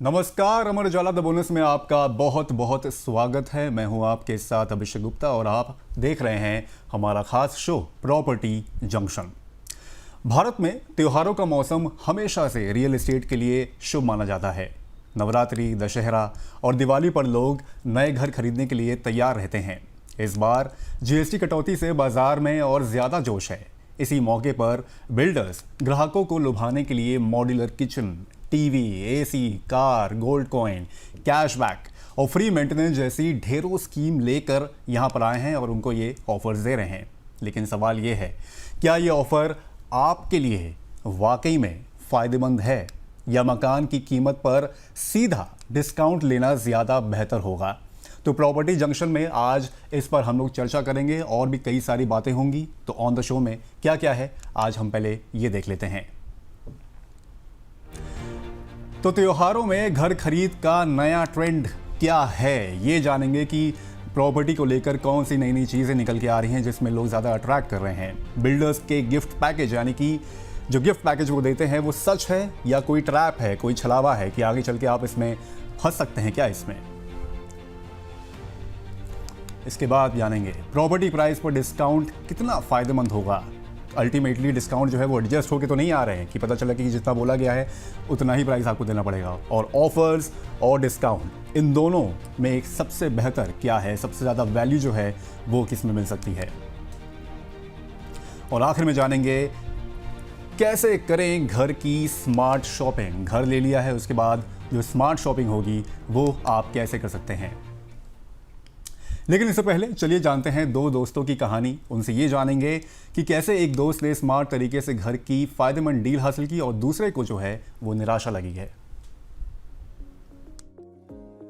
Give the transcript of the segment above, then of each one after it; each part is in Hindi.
नमस्कार, अमर उजाला द बोनस में आपका बहुत बहुत स्वागत है। मैं हूं आपके साथ अभिषेक गुप्ता और आप देख रहे हैं हमारा खास शो प्रॉपर्टी जंक्शन। भारत में त्योहारों का मौसम हमेशा से रियल एस्टेट के लिए शुभ माना जाता है। नवरात्रि, दशहरा और दिवाली पर लोग नए घर खरीदने के लिए तैयार रहते हैं। इस बार जीएसटी कटौती से बाजार में और ज़्यादा जोश है। इसी मौके पर बिल्डर्स ग्राहकों को लुभाने के लिए modular kitchen, TV, AC, car, gold coin, cashback और फ्री मेंटेनेंस जैसी ढेरों स्कीम लेकर यहाँ पर आए हैं और उनको ये ऑफर्स दे रहे हैं। लेकिन सवाल ये है, क्या ये ऑफ़र आपके लिए वाकई में फ़ायदेमंद है या मकान की कीमत पर सीधा डिस्काउंट लेना ज़्यादा बेहतर होगा? तो प्रॉपर्टी जंक्शन में आज इस पर हम लोग चर्चा करेंगे और भी कई सारी बातें होंगी। तो ऑन द शो में क्या क्या है, आज हम पहले ये देख लेते हैं। तो त्योहारों में घर खरीद का नया ट्रेंड क्या है, ये जानेंगे कि प्रॉपर्टी को लेकर कौन सी नई नई चीज़ें निकल के आ रही हैं जिसमें लोग ज़्यादा अट्रैक्ट कर रहे हैं। बिल्डर्स के गिफ्ट पैकेज, यानी कि जो गिफ्ट पैकेज वो देते हैं वो सच है या कोई ट्रैप है, कोई छलावा है कि आगे चल के आप इसमें फंस सकते हैं क्या इसमें। इसके बाद जानेंगे प्रॉपर्टी प्राइस पर डिस्काउंट कितना फ़ायदेमंद होगा। अल्टीमेटली डिस्काउंट जो है वो एडजस्ट होकर तो नहीं आ रहे हैं कि पता चला कि जितना बोला गया है उतना ही प्राइस आपको देना पड़ेगा। और ऑफर्स और डिस्काउंट, इन दोनों में एक सबसे बेहतर क्या है, सबसे ज़्यादा वैल्यू जो है वो किस में मिल सकती है। और आखिर में जानेंगे कैसे करें घर की स्मार्ट शॉपिंग। घर ले लिया है, उसके बाद जो स्मार्ट शॉपिंग होगी वो आप कैसे कर सकते हैं। लेकिन इससे पहले चलिए जानते हैं दो दोस्तों की कहानी। उनसे ये जानेंगे कि कैसे एक दोस्त ने स्मार्ट तरीके से घर की फायदेमंद डील हासिल की और दूसरे को जो है वो निराशा लगी है।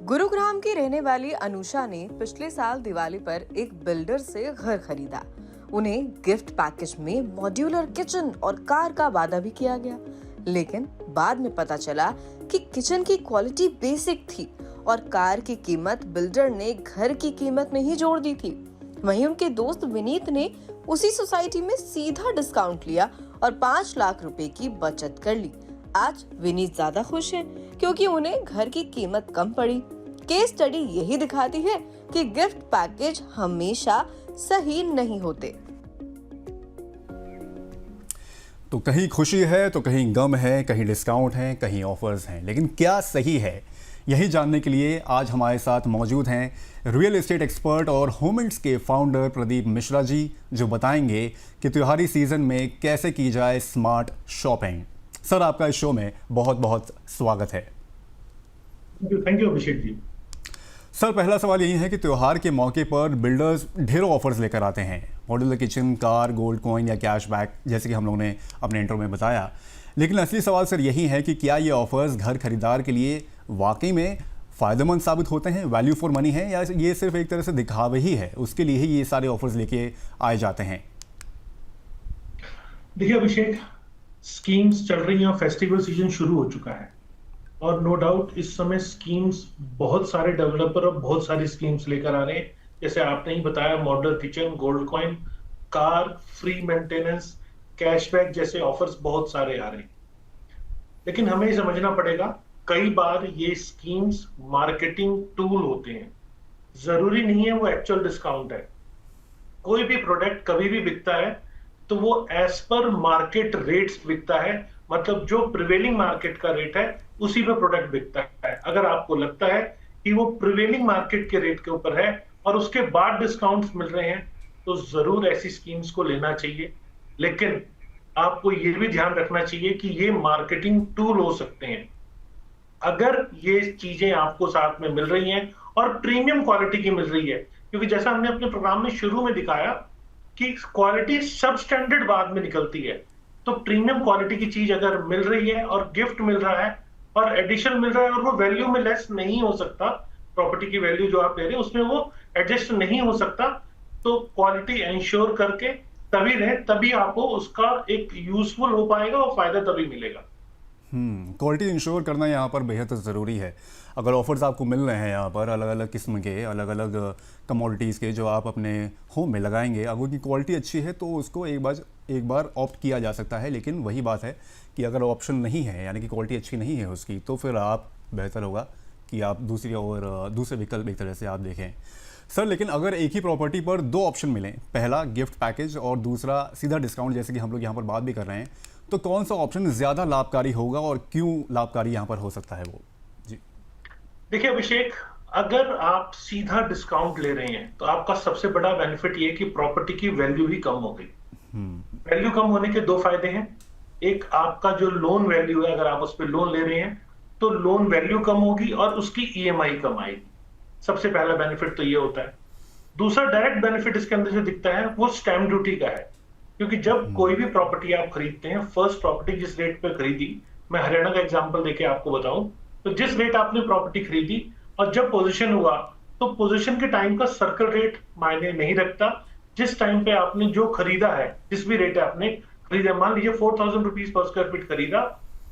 गुरुग्राम की रहने वाली अनुषा ने पिछले साल दिवाली पर एक बिल्डर से घर खरीदा। उन्हें गिफ्ट पैकेज में मॉड्यूलर किचन और कार का वादा भी किया गया, लेकिन बाद में पता चला कि किचन की क्वालिटी बेसिक थी और कार की कीमत बिल्डर ने घर की कीमत में ही जोड़ दी थी। वहीं उनके दोस्त विनीत ने उसी सोसाइटी में सीधा डिस्काउंट लिया और 5 लाख रुपए की बचत कर ली। आज विनीत ज्यादा खुश है क्योंकि उन्हें घर की कीमत कम पड़ी। केस स्टडी यही दिखाती है कि गिफ्ट पैकेज हमेशा सही नहीं होते। तो कहीं खुशी है तो कहीं गम है, कहीं डिस्काउंट है, कहीं ऑफर्स हैं, लेकिन क्या सही है, यही जानने के लिए आज हमारे साथ मौजूद हैं रियल एस्टेट एक्सपर्ट और होमिंट्स के फाउंडर प्रदीप मिश्रा जी, जो बताएंगे कि त्योहारी सीजन में कैसे की जाए स्मार्ट शॉपिंग। सर, आपका इस शो में बहुत बहुत स्वागत है। Thank you Abhishek ji. Sir, पहला सवाल यही है कि त्योहार के मौके पर बिल्डर्स ढेरों ऑफर्स लेकर आते हैं, modular kitchen, car, gold coin या कैशबैक, जैसे कि हम लोगों ने अपने इंट्रो में बताया। लेकिन असली सवाल सर यही है कि क्या ये ऑफर्स घर खरीदार के लिए वाकई में फ़ायदेमंद साबित होते हैं, वैल्यू फॉर मनी है, या ये सिर्फ एक तरह से दिखावे ही है, उसके लिए ही ये सारे ऑफर्स लेके आए जाते हैं। देखिए अभिषेक, स्कीम्स चल रही हैं, फेस्टिवल सीजन शुरू हो चुका है और नो डाउट इस समय स्कीम्स, बहुत सारे डेवलपर और बहुत सारी स्कीम्स लेकर आ रहे हैं। जैसे आपने ही बताया, modular kitchen, gold coin, car, free maintenance, cashback जैसे ऑफर्स बहुत सारे आ रहे हैं। लेकिन हमें समझना पड़ेगा, कई बार ये स्कीम्स मार्केटिंग टूल होते हैं, जरूरी नहीं है वो एक्चुअल डिस्काउंट है। कोई भी प्रोडक्ट कभी भी बिकता है तो वो एज पर मार्केट रेट्स बिकता है, मतलब जो प्रिवेलिंग मार्केट का रेट है उसी पे प्रोडक्ट बिकता है। अगर आपको लगता है कि वो प्रिवेलिंग मार्केट के रेट के ऊपर है और उसके बाद डिस्काउंट्स मिल रहे हैं तो जरूर ऐसी स्कीम्स को लेना चाहिए। लेकिन आपको ये भी ध्यान रखना चाहिए कि ये मार्केटिंग टूल हो सकते हैं। अगर ये चीजें आपको साथ में मिल रही हैं और प्रीमियम क्वालिटी की मिल रही है, क्योंकि जैसा हमने अपने प्रोग्राम में शुरू में दिखाया कि क्वालिटी सब स्टैंडर्ड बाद में निकलती है, तो प्रीमियम क्वालिटी की चीज अगर मिल रही है और गिफ्ट मिल रहा है और एडिशन मिल रहा है और वो वैल्यू में लेस नहीं हो सकता, प्रॉपर्टी की वैल्यू जो आप ले रहे हैं उसमें वो एडजस्ट नहीं हो सकता, तो क्वालिटी इंश्योर करके तभी रहे, तभी आपको उसका एक यूजफुल हो पाएगा और फायदा तभी मिलेगा। क्वालिटी इंश्योर करना यहाँ पर बेहद ज़रूरी है। अगर ऑफर्स आपको मिल रहे हैं यहाँ पर अलग अलग किस्म के, अलग अलग कमोडिटीज़ के, जो आप अपने होम में लगाएंगे, अगर उनकी क्वालिटी अच्छी है तो उसको एक बार ऑप्ट किया जा सकता है। लेकिन वही बात है कि अगर ऑप्शन नहीं है, यानी कि क्वालिटी अच्छी नहीं है उसकी, तो फिर आप बेहतर होगा कि आप दूसरे विकल्प एक तरह से आप देखें। सर, लेकिन अगर एक ही प्रॉपर्टी पर दो ऑप्शन मिलें, पहला गिफ्ट पैकेज और दूसरा सीधा डिस्काउंट, जैसे कि हम लोग यहाँ पर बात भी कर रहे हैं, तो कौन सा ऑप्शन ज़्यादा लाभकारी होगा और क्यों लाभकारी यहाँ पर हो सकता है वो? जी। देखिए अभिषेक, अगर आप सीधा डिस्काउंट ले रहे हैं तो आपका सबसे बड़ा बेनिफिट ये है कि प्रॉपर्टी की वैल्यू ही कम हो गई। वैल्यू कम होने के दो फायदे हैं। एक, आपका जो लोन वैल्यू है, अगर आप उस पर लोन ले रहे हैं तो लोन वैल्यू कम होगी और उसकी ईएमआई कम आएगी। सबसे पहला बेनिफिट तो ये होता है। दूसरा डायरेक्ट बेनिफिट इसके अंदर जो दिखता है वो स्टैम्प ड्यूटी का है, क्योंकि जब कोई भी प्रॉपर्टी आप खरीदते हैं, फर्स्ट प्रॉपर्टी जिस रेट पे खरीदी, मैं हरियाणा का एग्जांपल देके आपको बताऊं, तो जिस रेट आपने प्रॉपर्टी खरीदी और जब पोजीशन हुआ, तो पोजीशन के टाइम का सर्कल रेट मायने नहीं रखता। जिस टाइम पे आपने जो खरीदा है, जिस भी रेट आपने खरीदा, मान लीजिए 4000 रुपीज पर स्क्वायर फीट खरीदा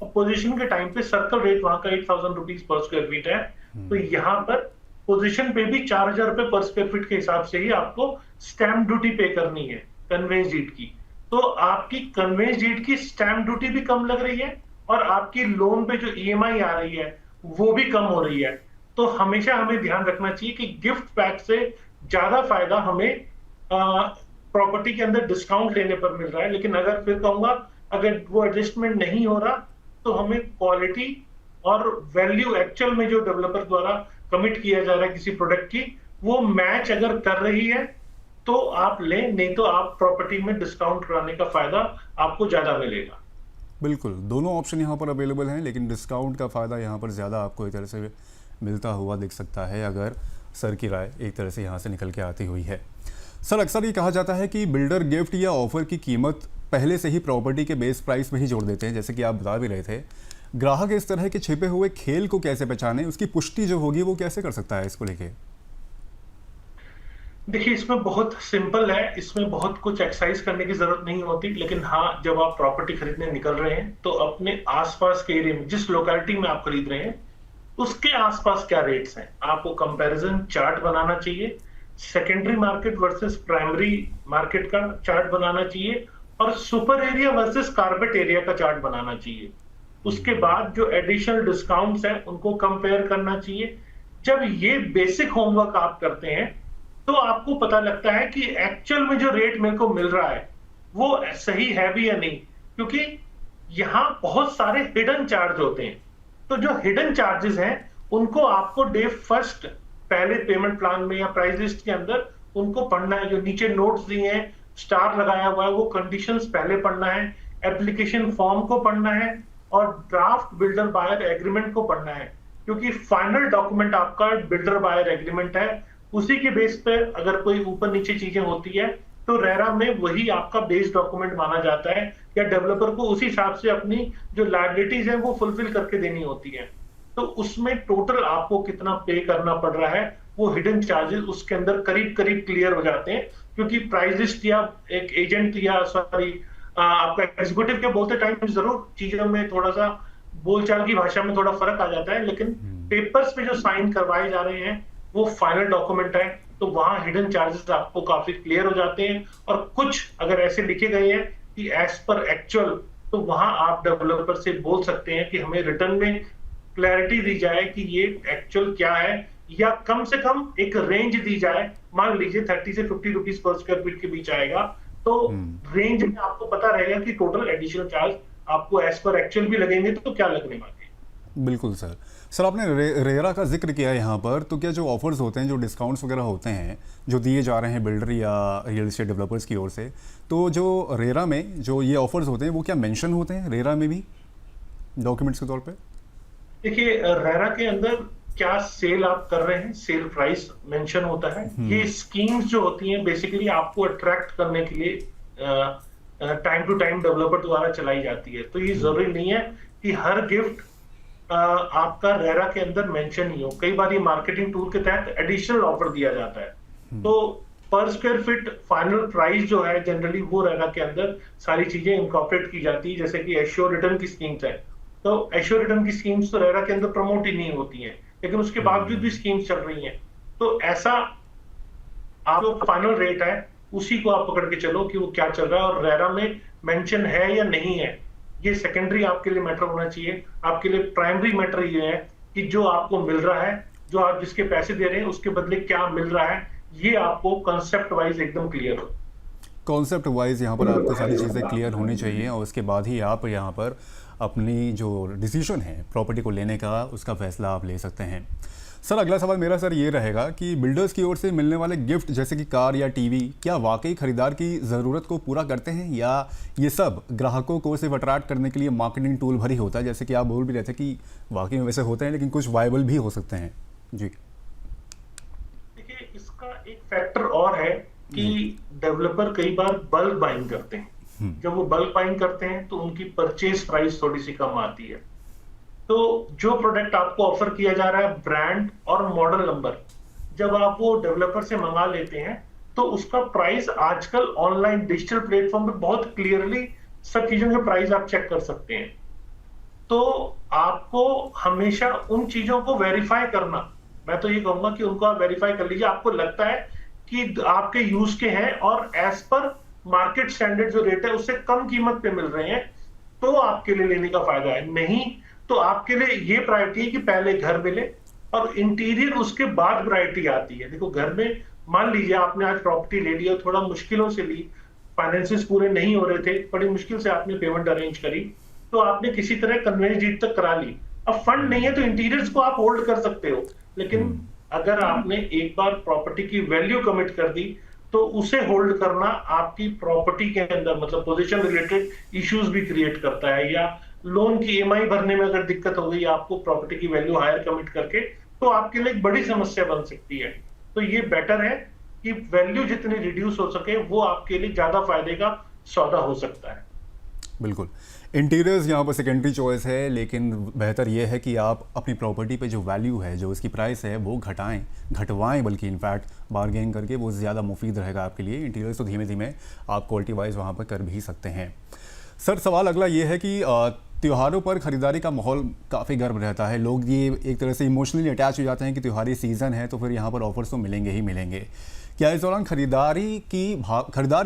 और पोजीशन के टाइम पे सर्कल रेट वहां का 8000 रुपीज पर स्क्वायर फीट है, तो यहाँ पर पोजीशन पे भी 4000 रुपए पर स्क्वायर फीट के हिसाब से ही आपको स्टैम्प ड्यूटी पे करनी है, कन्वेंस डीड की। तो आपकी कन्वेंस डीड की स्टैम्प ड्यूटी भी कम लग रही है और आपकी लोन पे जो ईएमआई आ रही है वो भी कम हो रही है। तो हमेशा हमें ध्यान रखना चाहिए कि गिफ्ट पैक से ज्यादा फायदा हमें प्रॉपर्टी के अंदर डिस्काउंट लेने पर मिल रहा है। लेकिन अगर फिर कहूंगा, अगर वो एडजस्टमेंट नहीं हो रहा तो हमें क्वालिटी और वैल्यू एक्चुअल में जो डेवलपर द्वारा कमिट किया जा रहा है किसी प्रोडक्ट की, वो मैच अगर कर रही है तो आप लें, नहीं तो आप प्रॉपर्टी में डिस्काउंट कराने का फायदा आपको ज्यादा मिलेगा। बिल्कुल, दोनों ऑप्शन यहाँ पर अवेलेबल हैं, लेकिन डिस्काउंट का फ़ायदा यहाँ पर ज़्यादा आपको एक तरह से मिलता हुआ दिख सकता है, अगर सर की राय एक तरह से यहाँ से निकल के आती हुई है। सर, अक्सर ये कहा जाता है कि बिल्डर गिफ्ट या ऑफर की कीमत पहले से ही प्रॉपर्टी के बेस प्राइस में ही जोड़ देते हैं, जैसे कि आप बता भी रहे थे। ग्राहक इस तरह के छिपे हुए खेल को कैसे पहचाने, उसकी पुष्टि जो होगी वो कैसे कर सकता है इसको लेके? देखिए, इसमें बहुत सिंपल है, इसमें बहुत कुछ एक्सरसाइज करने की जरूरत नहीं होती। लेकिन हाँ, जब आप प्रॉपर्टी खरीदने निकल रहे हैं तो अपने आसपास के एरिया में, जिस लोकेलिटी में आप खरीद रहे हैं, उसके आसपास क्या रेट्स हैं, आपको कंपैरिजन चार्ट बनाना चाहिए। Secondary market versus primary market का चार्ट बनाना चाहिए और super area versus carpet area का चार्ट बनाना चाहिए। उसके बाद जो एडिशनल डिस्काउंट्स हैं उनको कंपेयर करना चाहिए। जब ये बेसिक होमवर्क आप करते हैं तो आपको पता लगता है कि एक्चुअल में जो रेट मेरे को मिल रहा है वो सही है भी या नहीं, क्योंकि यहां बहुत सारे हिडन चार्ज होते हैं। तो जो हिडन चार्जेस हैं उनको आपको डे फर्स्ट पहले पेमेंट प्लान में या प्राइस लिस्ट के अंदर उनको पढ़ना है। जो नीचे नोट्स दिए हैं, स्टार लगाया हुआ है, वो कंडीशंस पहले पढ़ना है, एप्लीकेशन फॉर्म को पढ़ना है और ड्राफ्ट बिल्डर बायर एग्रीमेंट को पढ़ना है, क्योंकि फाइनल डॉक्यूमेंट आपका बिल्डर बायर एग्रीमेंट है। उसी के बेस पे अगर कोई ऊपर नीचे चीजें होती है तो रेरा में वही आपका बेस डॉक्यूमेंट माना जाता है, या डेवलपर को उसी हिसाब से अपनी जो लायबिलिटीज है वो फुलफिल करके देनी होती है। तो उसमें टोटल आपको कितना पे करना पड़ रहा है, वो हिडन चार्जेस उसके अंदर करीब करीब क्लियर हो जाते हैं। क्योंकि प्राइस लिस्ट या एक एजेंट या सॉरी आपका एग्जीक्यूटिव के बोलते टाइम जरूर चीजों में थोड़ा सा बोलचाल की भाषा में थोड़ा फर्क आ जाता है, लेकिन पेपर्स पे जो साइन करवाए जा रहे हैं वो फाइनल डॉक्यूमेंट है, तो वहां हिडन चार्जेस आपको काफी क्लियर हो जाते हैं। और कुछ अगर ऐसे लिखे गए हैं कि एज पर एक्चुअल, तो वहां आप डेवलपर से बोल सकते हैं कि हमें रिटर्न में क्लैरिटी दी जाए कि ये एक्चुअल क्या है, या कम से कम एक रेंज दी जाए। मान लीजिए 30 से 50 रुपीज पर स्क्वायर फीट के बीच आएगा, तो रेंज में आपको पता रहेगा कि टोटल एडिशनल चार्ज आपको एज पर एक्चुअल भी लगेंगे तो क्या लगने वाले। बिल्कुल सर। सर, आपने रेरा का जिक्र किया है यहाँ पर, तो क्या जो ऑफर्स होते हैं, जो डिस्काउंट्स वगैरह होते हैं जो दिए जा रहे हैं बिल्डर या रियल एस्टेट डेवलपर्स की ओर से, तो जो रेरा में जो ये ऑफर्स होते हैं वो क्या मेंशन होते हैं रेरा में भी डॉक्यूमेंट्स के तौर पे? देखिए, रेरा के अंदर क्या सेल आप कर रहे हैं, सेल प्राइस मेंशन होता है। ये स्कीम्स जो होती हैं बेसिकली आपको अट्रैक्ट करने के लिए टाइम टू टाइम डेवलपर द्वारा चलाई जाती है। तो ये जरूरी नहीं है कि हर गिफ्ट आपका रेरा के अंदर मेंशन ही हो। कई बार ये मार्केटिंग टूल के तहत एडिशनल ऑफर दिया जाता है। तो पर स्क्वायर फीट फाइनल प्राइस जो है जनरली वो रेरा के अंदर सारी चीजें इनकॉर्पोरेट की जाती है, जैसे कि एश्योर रिटर्न की स्कीम्स है। तो एश्योर रिटर्न की स्कीम्स तो रेरा के अंदर प्रमोट ही नहीं होती हैं, लेकिन उसके बावजूद भी स्कीम्स चल रही हैं। तो ऐसा आप जो फाइनल रेट है उसी को आप पकड़ के चलो कि वो क्या चल रहा है और रेरा में मेंशन है या नहीं है। ये सेकेंडरी आपके लिए मैटर होना चाहिए। आपके लिए प्राइमरी मैटर ये है कि जो आपको मिल रहा है, जो आप जिसके पैसे दे रहे हैं उसके बदले क्या मिल रहा है, ये आपको कंसेप्ट वाइज एकदम क्लियर हो। कॉन्सेप्ट वाइज यहाँ पर आपको सारी चीज़ें क्लियर होनी चाहिए और उसके बाद ही आप यहाँ पर अपनी जो डिसीजन है प्रॉपर्टी को लेने का उसका फैसला आप ले सकते हैं। सर अगला सवाल मेरा सर ये रहेगा कि बिल्डर्स की ओर से मिलने वाले गिफ्ट जैसे कि कार या टीवी क्या वाकई खरीदार की ज़रूरत को पूरा करते हैं या ये सब ग्राहकों को सिर्फ अट्रैक्ट करने के लिए मार्केटिंग टूल भर ही होता है, जैसे कि आप बोल भी रहे थे कि वाकई में वैसे होते हैं लेकिन कुछ वायबल भी हो सकते हैं। जी देखिए, इसका एक फैक्टर और है कि डेवलपर कई बार बल्क बाइंग करते हैं। जब वो बल्क बाइंग करते हैं तो उनकी परचेज प्राइस थोड़ी सी कम आती है। तो जो प्रोडक्ट आपको ऑफर किया जा रहा है, ब्रांड और मॉडल नंबर, जब आप वो डेवलपर से मंगा लेते हैं तो उसका प्राइस आजकल ऑनलाइन डिजिटल प्लेटफॉर्म पे बहुत क्लियरली सब चीजों के प्राइस आप चेक कर सकते हैं। तो आपको हमेशा उन चीजों को वेरीफाई करना, मैं तो ये कहूंगा कि उनको आप वेरीफाई कर लीजिए। आपको लगता है कि आपके यूज के हैं और एज पर मार्केट स्टैंडर्ड जो रेट है उससे कम कीमत पे मिल रहे हैं, तो आपके लिए लेने का फायदा है। नहीं तो आपके लिए ये प्रायोरिटी है कि पहले घर मिले और इंटीरियर उसके बाद वैरायटी आती है। देखो, घर में मान लीजिए आपने आज प्रॉपर्टी ले ली और थोड़ा मुश्किलों से ली, फाइनेंसेस पूरे नहीं हो रहे थे, बड़ी मुश्किल से आपने पेमेंट अरेंज करी, तो आपने किसी तरह कन्वेंस डीड तक करा ली। अब फंड नहीं है तो इंटीरियर्स को आप होल्ड कर सकते हो, लेकिन अगर आपने एक बार प्रॉपर्टी की वैल्यू कमिट कर दी तो उसे होल्ड करना आपकी प्रॉपर्टी के अंदर मतलब पोजीशन रिलेटेड इश्यूज भी क्रिएट करता है। या लोन की ईएमआई भरने में अगर दिक्कत हो गई आपको प्रॉपर्टी की वैल्यू हायर कमिट करके, तो आपके लिए एक बड़ी समस्या बन सकती है। तो ये बेटर है कि वैल्यू जितनी रिड्यूस हो सके वो आपके लिए ज्यादा फायदे का सौदा हो सकता है। बिल्कुल, इंटीरियर्स यहाँ पर सेकेंडरी चॉइस है, लेकिन बेहतर ये है कि आप अपनी प्रॉपर्टी पे जो वैल्यू है, जो इसकी प्राइस है, वो घटवाएं, बल्कि इनफैक्ट बार्गेन करके वो ज़्यादा मुफीद रहेगा आपके लिए। इंटीरियर्स तो धीमे धीमे आप क्वालिटी वाइज वहाँ पर कर भी सकते हैं। सर सवाल अगला ये है कि त्योहारों पर ख़रीदारी का माहौल काफ़ी गर्म रहता है, लोग ये एक तरह से इमोशनली अटैच हो जाते हैं कि त्योहारी सीज़न है तो फिर यहाँ पर ऑफर्स तो मिलेंगे ही मिलेंगे। क्या इस दौरान खरीदार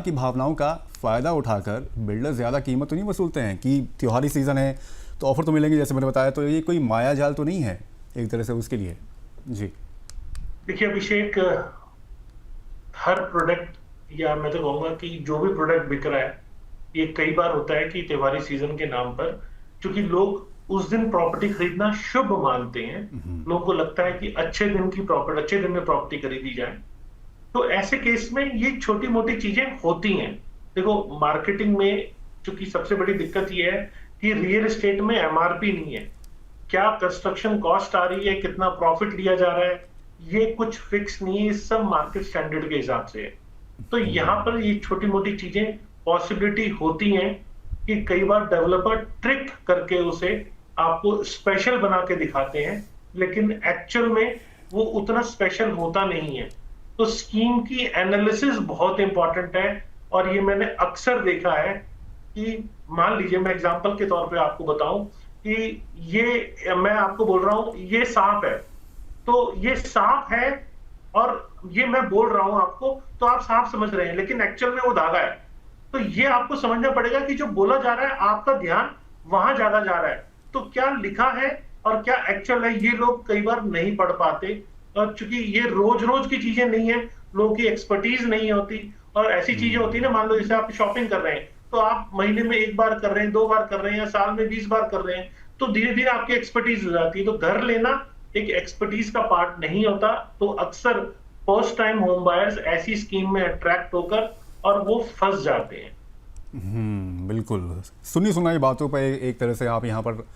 की भावनाओं का फ़ायदा उठाकर बिल्डर ज़्यादा कीमत तो नहीं वसूलते हैं कि त्योहारी सीज़न है तो ऑफ़र तो मिलेंगे, जैसे मैंने बताया, तो ये कोई माया जाल तो नहीं है एक तरह से उसके लिए? जी देखिए अभिषेक, हर प्रोडक्ट या मैं तो कहूंगा कि जो भी प्रोडक्ट बिक रहा है, ये कई बार होता है कि त्योहारी सीजन के नाम पर, क्योंकि लोग उस दिन प्रॉपर्टी खरीदना शुभ मानते हैं, लोगों को लगता है कि अच्छे दिन में प्रॉपर्टी खरीदी जाए, तो ऐसे केस में ये छोटी मोटी चीजें होती हैं। देखो, मार्केटिंग में चूंकि सबसे बड़ी दिक्कत ये है कि रियल एस्टेट में एमआरपी नहीं है, क्या कंस्ट्रक्शन कॉस्ट आ रही है, कितना प्रॉफिट लिया जा रहा है, ये कुछ फिक्स नहीं है, सब मार्केट स्टैंडर्ड के हिसाब से है। तो यहाँ पर ये छोटी मोटी चीजें पॉसिबिलिटी होती हैं कि कई बार डेवलपर ट्रिक करके उसे आपको स्पेशल बना के दिखाते हैं, लेकिन एक्चुअल में वो उतना स्पेशल होता नहीं है। तो स्कीम की एनालिसिस बहुत इंपॉर्टेंट है, और ये मैंने अक्सर देखा है कि मान लीजिए मैं एग्जांपल के तौर पे आपको बताऊं कि ये मैं आपको बोल रहा हूं ये सांप है, तो ये सांप है और ये मैं बोल रहा हूं आपको तो आप सांप समझ रहे हैं, लेकिन एक्चुअल में वो धागा है। तो ये आपको समझना पड़ेगा कि जो बोला जा रहा है आपका ध्यान वहां ज्यादा जा रहा है, तो क्या लिखा है और क्या एक्चुअल है, ये लोग कई बार नहीं पढ़ पाते। और चूंकि ये रोज रोज की चीजें नहीं है, लोगों की एक्सपर्टीज नहीं होती, और ऐसी चीजें होती है ना, मान लो जैसे आप शॉपिंग कर रहे हैं तो आप महीने में 1 बार कर रहे हैं, 2 बार कर रहे हैं, या साल में 20 बार कर रहे हैं, तो धीरे धीरे आपकी एक्सपर्टीज हो जाती है। तो घर लेना एक एक्सपर्टीज का पार्ट नहीं होता, तो अक्सर फर्स्ट टाइम होम बायर्स ऐसी स्कीम में अट्रैक्ट होकर और वो फंस जाते हैं। बिल्कुल, सुनी सुनाई बातों पर एक तरह से आप यहाँ पर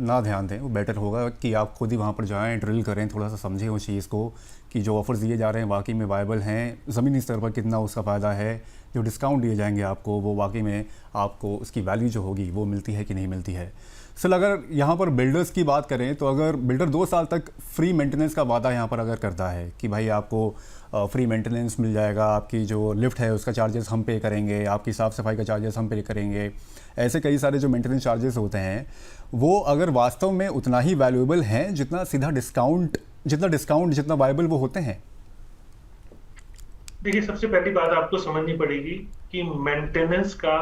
ना ध्यान दें, वो बेटर होगा कि आप खुद ही वहाँ पर जाएं, ड्रिल करें, थोड़ा सा समझें उस चीज़ को कि जो ऑफर्स दिए जा रहे हैं वाकई में वायबल हैं, ज़मीनी स्तर पर कितना उसका फ़ायदा है, जो डिस्काउंट दिए जाएंगे आपको वो वाकई में आपको उसकी वैल्यू जो होगी वो मिलती है कि नहीं मिलती है। सर अगर यहाँ पर बिल्डर्स की बात करें तो अगर बिल्डर 2 साल तक फ्री मेंटेनेंस का वादा यहाँ पर अगर करता है कि भाई आपको फ्री मेंटेनेंस मिल जाएगा, आपकी जो लिफ्ट है उसका चार्जेस हम पे करेंगे, आपकी साफ़ सफाई का चार्जेस हम पे करेंगे, ऐसे कई सारे जो मेंटेनेंस चार्जेस होते हैं वो अगर वास्तव में उतना ही वैल्यूएबल हैं जितना डिस्काउंट जितना वायबल वो होते हैं? देखिए, सबसे पहली बात आपको समझनी पड़ेगी कि मेंटेनेंस का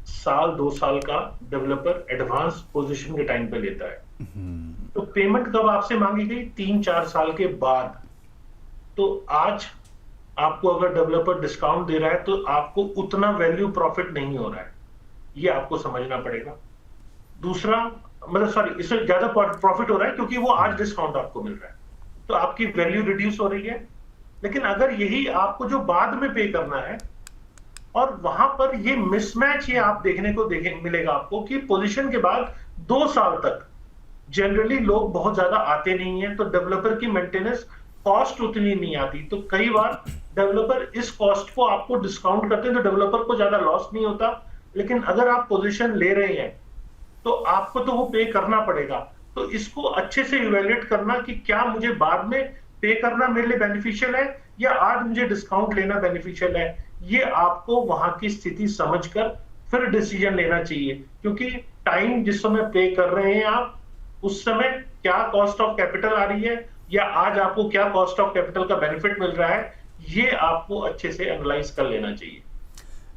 1-2 साल का डेवलपर एडवांस पोजीशन के टाइम पे लेता है। तो पेमेंट कब आपसे मांगी गई? 3-4 साल के बाद। तो आज आपको अगर डेवलपर डिस्काउंट दे रहा है तो आपको उतना वैल्यू प्रॉफिट नहीं हो रहा है, ये आपको समझना पड़ेगा। दूसरा, मतलब सॉरी, इससे ज्यादा प्रॉफिट हो रहा है क्योंकि वो आज डिस्काउंट आपको मिल रहा है, तो आपकी वैल्यू रिड्यूस हो रही है। लेकिन अगर यही आपको जो बाद में पे करना है, और वहां पर ये मिसमैच ये आप देखने को मिलेगा आपको कि पोजीशन के बाद 2 साल तक जनरली लोग बहुत ज्यादा आते नहीं है, तो डेवलपर की मेंटेनेंस कॉस्ट उतनी नहीं आती। तो कई बार डेवलपर इस कॉस्ट को आपको डिस्काउंट करते हैं तो डेवलपर को ज्यादा लॉस नहीं होता। लेकिन अगर आप पोजीशन ले रहे हैं तो आपको तो वो पे करना पड़ेगा। तो इसको अच्छे से इवेल्युएट करना कि क्या मुझे बाद में पे करना मेरे लिए बेनिफिशियल है या आज मुझे डिस्काउंट लेना बेनिफिशियल है, ये आपको वहां की स्थिति समझकर फिर डिसीजन लेना चाहिए। क्योंकि टाइम जिस समय पे कर रहे हैं आप, उस समय क्या कॉस्ट ऑफ कैपिटल आ रही है या आज आपको क्या कॉस्ट ऑफ कैपिटल का बेनिफिट मिल रहा है, ये आपको अच्छे से एनालाइज कर लेना चाहिए।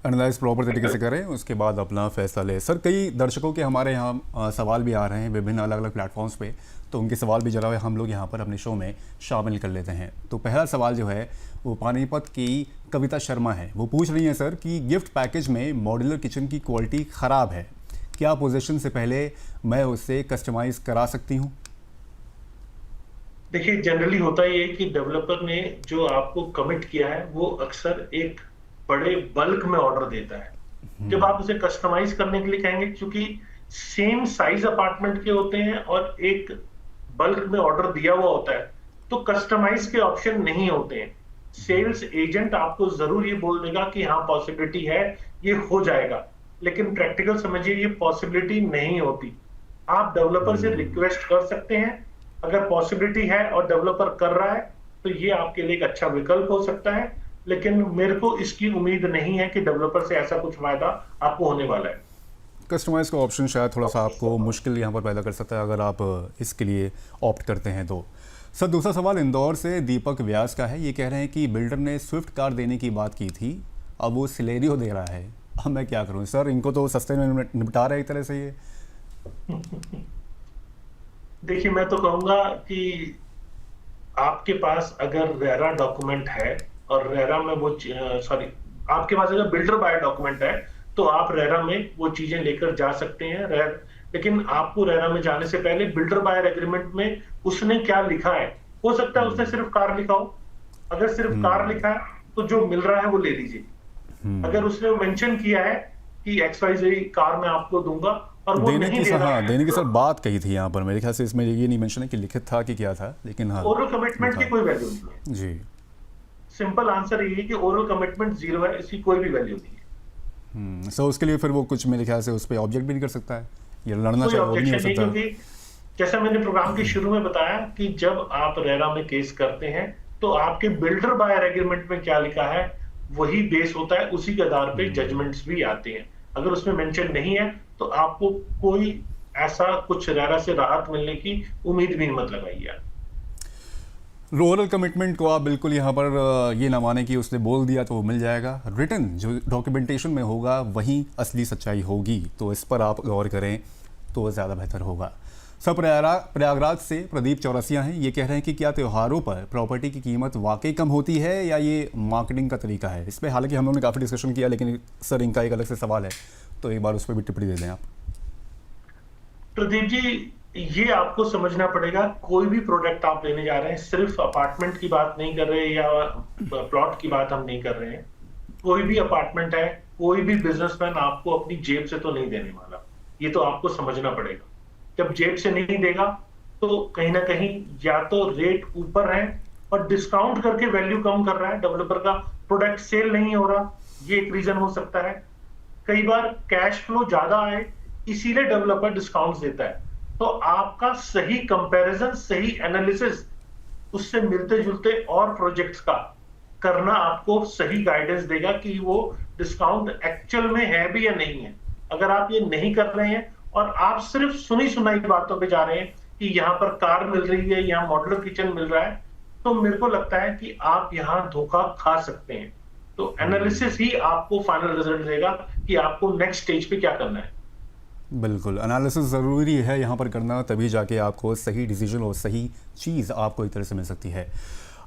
एनालाइज प्रॉपर तरीके से करें, उसके बाद अपना फैसला लें। सर, कई दर्शकों के हमारे यहाँ सवाल भी आ रहे हैं विभिन्न अलग अलग प्लेटफॉर्म्स पे, तो उनके सवाल भी जरा हम लोग यहाँ पर अपने शो में शामिल कर लेते हैं। तो पहला सवाल जो है वो पानीपत की कविता शर्मा है। वो पूछ रही हैं सर कि गिफ्ट पैकेज में मॉड्यूलर किचन की क्वालिटी ख़राब है, क्या पोजीशन से पहले मैं उससे कस्टमाइज़ करा सकती हूँ? देखिए, जनरली होता ये है कि डेवलपर ने जो आपको कमिट किया है वो अक्सर एक बड़े बल्क में ऑर्डर देता है। जब आप उसे कस्टमाइज करने के लिए कहेंगे, क्योंकि सेम साइज अपार्टमेंट के होते हैं और एक बल्क में ऑर्डर दिया हुआ होता है, तो कस्टमाइज के ऑप्शन नहीं होते हैं। सेल्स एजेंट आपको जरूर ये बोल देगा कि हाँ पॉसिबिलिटी है, ये हो जाएगा, लेकिन प्रैक्टिकल समझिए ये पॉसिबिलिटी नहीं होती। आप डेवलपर से रिक्वेस्ट कर सकते हैं, अगर पॉसिबिलिटी है और डेवलपर कर रहा है तो ये आपके लिए एक अच्छा विकल्प हो सकता है। लेकिन मेरे को इसकी उम्मीद नहीं है कि डेवलपर से ऐसा कुछ फायदा आपको होने वाला है। कस्टमाइज का ऑप्शन शायद थोड़ा सा आपको मुश्किल यहाँ पर पैदा कर सकता है अगर आप इसके लिए ऑप्ट करते हैं तो। सर, दूसरा सवाल इंदौर से दीपक व्यास का है। ये कह रहे हैं कि बिल्डर ने स्विफ्ट कार देने की बात की थी, अब वो सिलेरियो दे रहा है, अब मैं क्या करूँ? सर, इनको तो सस्ते में निपटा रहे एक तरह से ये। देखिए, मैं तो कहूंगा कि आपके पास अगर रेरा डॉक्यूमेंट है और रेरा में वो सॉरी आपके पास अगर बिल्डर बाय डॉक्यूमेंट है तो आप रेरा में वो चीजें लेकर जा सकते हैं। लेकिन आपको रेरा में जाने से पहले बिल्डर बायर एग्रीमेंट में उसने क्या लिखा है, हो सकता है उसने सिर्फ कार लिखा हो। अगर सिर्फ कार लिखा है तो जो मिल रहा है वो ले लीजिए। अगर उसने मेंशन किया है कि XYZ कार मैं आपको दूंगा और वो देने नहीं की दे रहा है, देने की सर बात कही थी यहाँ पर, मेरे ख्याल से इसमें ये नहीं मेंशन है कि लिखित था कि क्या था, लेकिन हाँ ओरल कमिटमेंट की कोई वैल्यू नहीं है। जी। सिंपल आंसर ये है कि ओरल कमिटमेंट जीरो है, इसकी कोई भी वैल्यू नहीं है। सो उसके लिए फिर वो कुछ मेरे ख्याल से उस पर ऑब्जेक्ट भी नहीं कर सकता है, ये लड़ना कोई चाहिए, वो भी नहीं हो ऑब्जेक्शन नहीं, सकता। क्योंकि जैसा मैंने प्रोग्राम के शुरू में बताया कि जब आप रेरा में केस करते हैं तो आपके बिल्डर बायर एग्रीमेंट में क्या लिखा है वही बेस होता है, उसी के आधार पे जजमेंट्स भी आते हैं। अगर उसमें मेंशन नहीं है तो आपको कोई ऐसा कुछ रेरा से राहत मिलने की उम्मीद भी मत लगाइए। ओरल कमिटमेंट को आप बिल्कुल यहाँ पर ये ना माने कि उसने बोल दिया तो वो मिल जाएगा। रिटन जो डॉक्यूमेंटेशन में होगा वही असली सच्चाई होगी, तो इस पर आप गौर करें तो ज़्यादा बेहतर होगा। सर, प्रयागराज से प्रदीप चौरसिया हैं। ये कह रहे हैं कि क्या त्योहारों पर प्रॉपर्टी की कीमत वाकई कम होती है या ये मार्केटिंग का तरीका है? इस पर हालांकि हम लोगों ने काफ़ी डिस्कशन किया, लेकिन सर इनका एक अलग से सवाल है, तो एक बार उस पर भी टिप्पणी दे दें आप। प्रदीप जी, ये आपको समझना पड़ेगा, कोई भी प्रोडक्ट आप लेने जा रहे हैं, सिर्फ अपार्टमेंट की बात नहीं कर रहे या प्लॉट की बात हम नहीं कर रहे हैं। कोई भी अपार्टमेंट है, कोई भी बिजनेसमैन आपको अपनी जेब से तो नहीं देने वाला, ये तो आपको समझना पड़ेगा। जब जेब से नहीं देगा तो कहीं ना कहीं या तो रेट ऊपर है और डिस्काउंट करके वैल्यू कम कर रहा है, डेवलपर का प्रोडक्ट सेल नहीं हो रहा, ये एक रीजन हो सकता है। कई बार कैश फ्लो ज्यादा आए इसीलिए डेवलपर डिस्काउंट देता है। तो आपका सही कंपैरिजन, सही एनालिसिस, उससे मिलते जुलते और प्रोजेक्ट्स का करना आपको सही गाइडेंस देगा कि वो डिस्काउंट एक्चुअल में है भी या नहीं है। अगर आप ये नहीं कर रहे हैं और आप सिर्फ सुनी सुनाई बातों पे जा रहे हैं कि यहाँ पर कार मिल रही है, यहाँ मॉड्यूलर किचन मिल रहा है, तो मेरे को लगता है कि आप यहाँ धोखा खा सकते हैं। तो एनालिसिस ही आपको फाइनल रिजल्ट देगा कि आपको नेक्स्ट स्टेज पे क्या करना है। बिल्कुल, एनालिसिस ज़रूरी है यहाँ पर करना, तभी जाके आपको सही डिसीजन और सही चीज़ आपको एक तरह से मिल सकती है।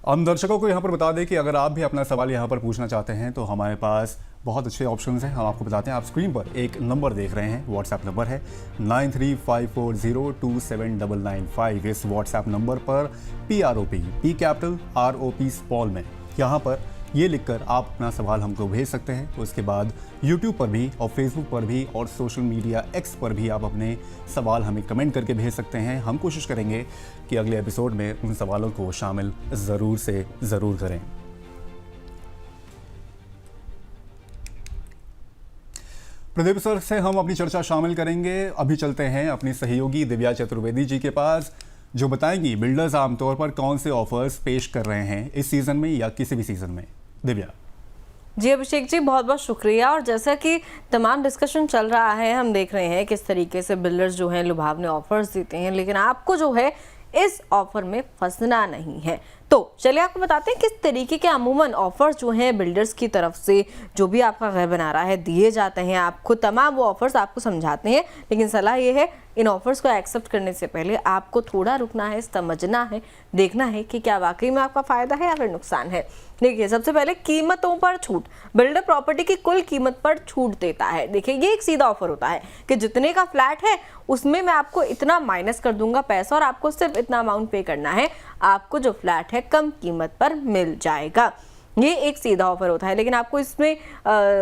हम दर्शकों को यहाँ पर बता दें कि अगर आप भी अपना सवाल यहाँ पर पूछना चाहते हैं तो हमारे पास बहुत अच्छे ऑप्शंस हैं। हम आपको बताते हैं, आप स्क्रीन पर एक नंबर देख रहे हैं, व्हाट्सएप नंबर है 9354027995। इस व्हाट्सएप नंबर पर PROP, P capital ROP small में यहाँ पर ये लिखकर आप अपना सवाल हमको भेज सकते हैं। तो उसके बाद यूट्यूब पर भी और फेसबुक पर भी और सोशल मीडिया X पर भी आप अपने सवाल हमें कमेंट करके भेज सकते हैं। हम कोशिश करेंगे कि अगले एपिसोड में उन सवालों को शामिल ज़रूर से ज़रूर करें। प्रदीप सर से हम अपनी चर्चा शामिल करेंगे। अभी चलते हैं अपनी सहयोगी दिव्या चतुर्वेदी जी के पास, जो बताएंगी बिल्डर्स आमतौर पर कौन से ऑफर्स पेश कर रहे हैं इस सीज़न में या किसी भी सीज़न में। दिव्या जी अभिषेक जी, बहुत बहुत शुक्रिया। और जैसा कि तमाम डिस्कशन चल रहा है, हम देख रहे हैं किस तरीके से बिल्डर्स जो हैं लुभावने ऑफर्स देते हैं, लेकिन आपको जो है इस ऑफर में फंसना नहीं है। तो चलिए आपको बताते हैं किस तरीके के अमूमन ऑफर्स जो हैं बिल्डर्स की तरफ से जो भी आपका घर बना रहा है दिए जाते हैं आपको। तमाम वो ऑफर्स आपको समझाते हैं, लेकिन सलाह ये है इन ऑफर्स को एक्सेप्ट करने से पहले आपको थोड़ा रुकना है, समझना है, देखना है कि क्या वाकई में आपका फायदा है या फिर नुकसान है। देखिए, सबसे पहले कीमतों पर छूट। बिल्डर प्रॉपर्टी की कुल कीमत पर छूट देता है। देखिए, ये एक सीधा ऑफर होता है कि जितने का फ्लैट है उसमें मैं आपको इतना माइनस कर दूंगा पैसा और आपको सिर्फ इतना अमाउंट पे करना है, आपको जो फ्लैट है कम कीमत पर मिल जाएगा। ये एक सीधा ऑफर होता है, लेकिन आपको इसमें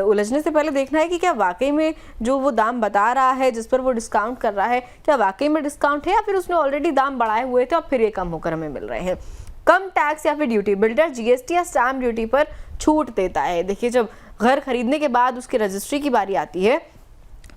उलझने से पहले देखना है कि क्या वाकई में जो वो दाम बता रहा है, जिस पर वो डिस्काउंट कर रहा है, क्या वाकई में डिस्काउंट है या फिर उसने ऑलरेडी दाम बढ़ाए हुए थे और फिर ये कम होकर हमें मिल रहे हैं। कम टैक्स या फिर ड्यूटी। बिल्डर GST या स्टैम्प ड्यूटी पर छूट देता है। देखिए, जब घर खरीदने के बाद उसकी रजिस्ट्री की बारी आती है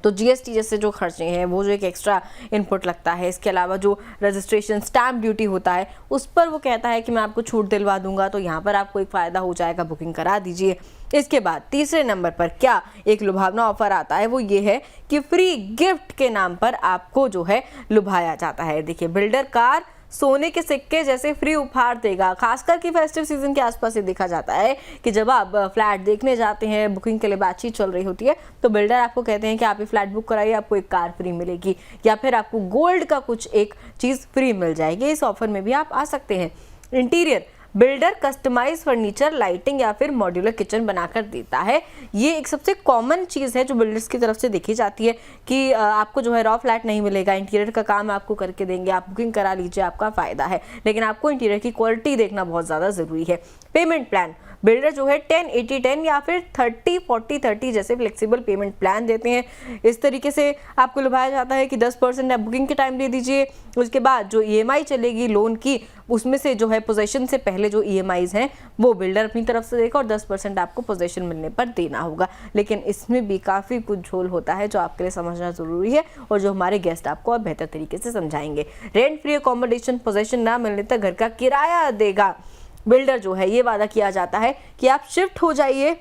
तो GST जैसे जो खर्चे हैं, वो जो एक एक्स्ट्रा इनपुट लगता है, इसके अलावा जो रजिस्ट्रेशन स्टैम्प ड्यूटी होता है उस पर वो कहता है कि मैं आपको छूट दिलवा दूंगा। तो यहाँ पर आपको एक फ़ायदा हो जाएगा, बुकिंग करा दीजिए। इसके बाद तीसरे नंबर पर क्या एक लुभावना ऑफर आता है, वो ये है कि फ्री गिफ्ट के नाम पर आपको जो है लुभाया जाता है। देखिए, बिल्डर कार, सोने के सिक्के जैसे फ्री उपहार देगा। खासकर कि फेस्टिव सीजन के आसपास ये देखा जाता है कि जब आप फ्लैट देखने जाते हैं, बुकिंग के लिए बातचीत चल रही होती है, तो बिल्डर आपको कहते हैं कि आप ये फ्लैट बुक कराइए, आपको एक कार फ्री मिलेगी या फिर आपको गोल्ड का कुछ एक चीज़ फ्री मिल जाएगी। इस ऑफर में भी आप आ सकते हैं। Interior, builder customise furniture, lighting या फिर मॉड्यूलर किचन बनाकर देता है। ये एक सबसे कॉमन चीज़ है जो बिल्डर्स की तरफ से देखी जाती है कि आपको जो है रॉ फ्लैट नहीं मिलेगा, इंटीरियर का काम आपको करके देंगे, आप बुकिंग करा लीजिए, आपका फ़ायदा है, लेकिन आपको इंटीरियर की क्वालिटी देखना बहुत ज़्यादा ज़रूरी है। पेमेंट प्लान, बिल्डर जो है 10-80-10 या फिर 30-40-30 जैसे फ्लेक्सिबल पेमेंट प्लान देते हैं। इस तरीके से आपको लुभाया जाता है कि 10% आप बुकिंग के टाइम दे दीजिए, उसके बाद जो EMI चलेगी लोन की, उसमें से जो है पोजेशन से पहले जो EMIs हैं वो बिल्डर अपनी तरफ से देगा और 10% आपको पोजेशन मिलने पर देना होगा। लेकिन इसमें भी काफ़ी कुछ झोल होता है जो आपके लिए समझना ज़रूरी है और जो हमारे गेस्ट आपको और बेहतर तरीके से समझाएंगे। रेंट फ्री अकोमोडेशन, पोजेशन ना मिलने तक घर का किराया देगा। बिल्डर जो है ये वादा किया जाता है कि आप शिफ्ट हो जाइए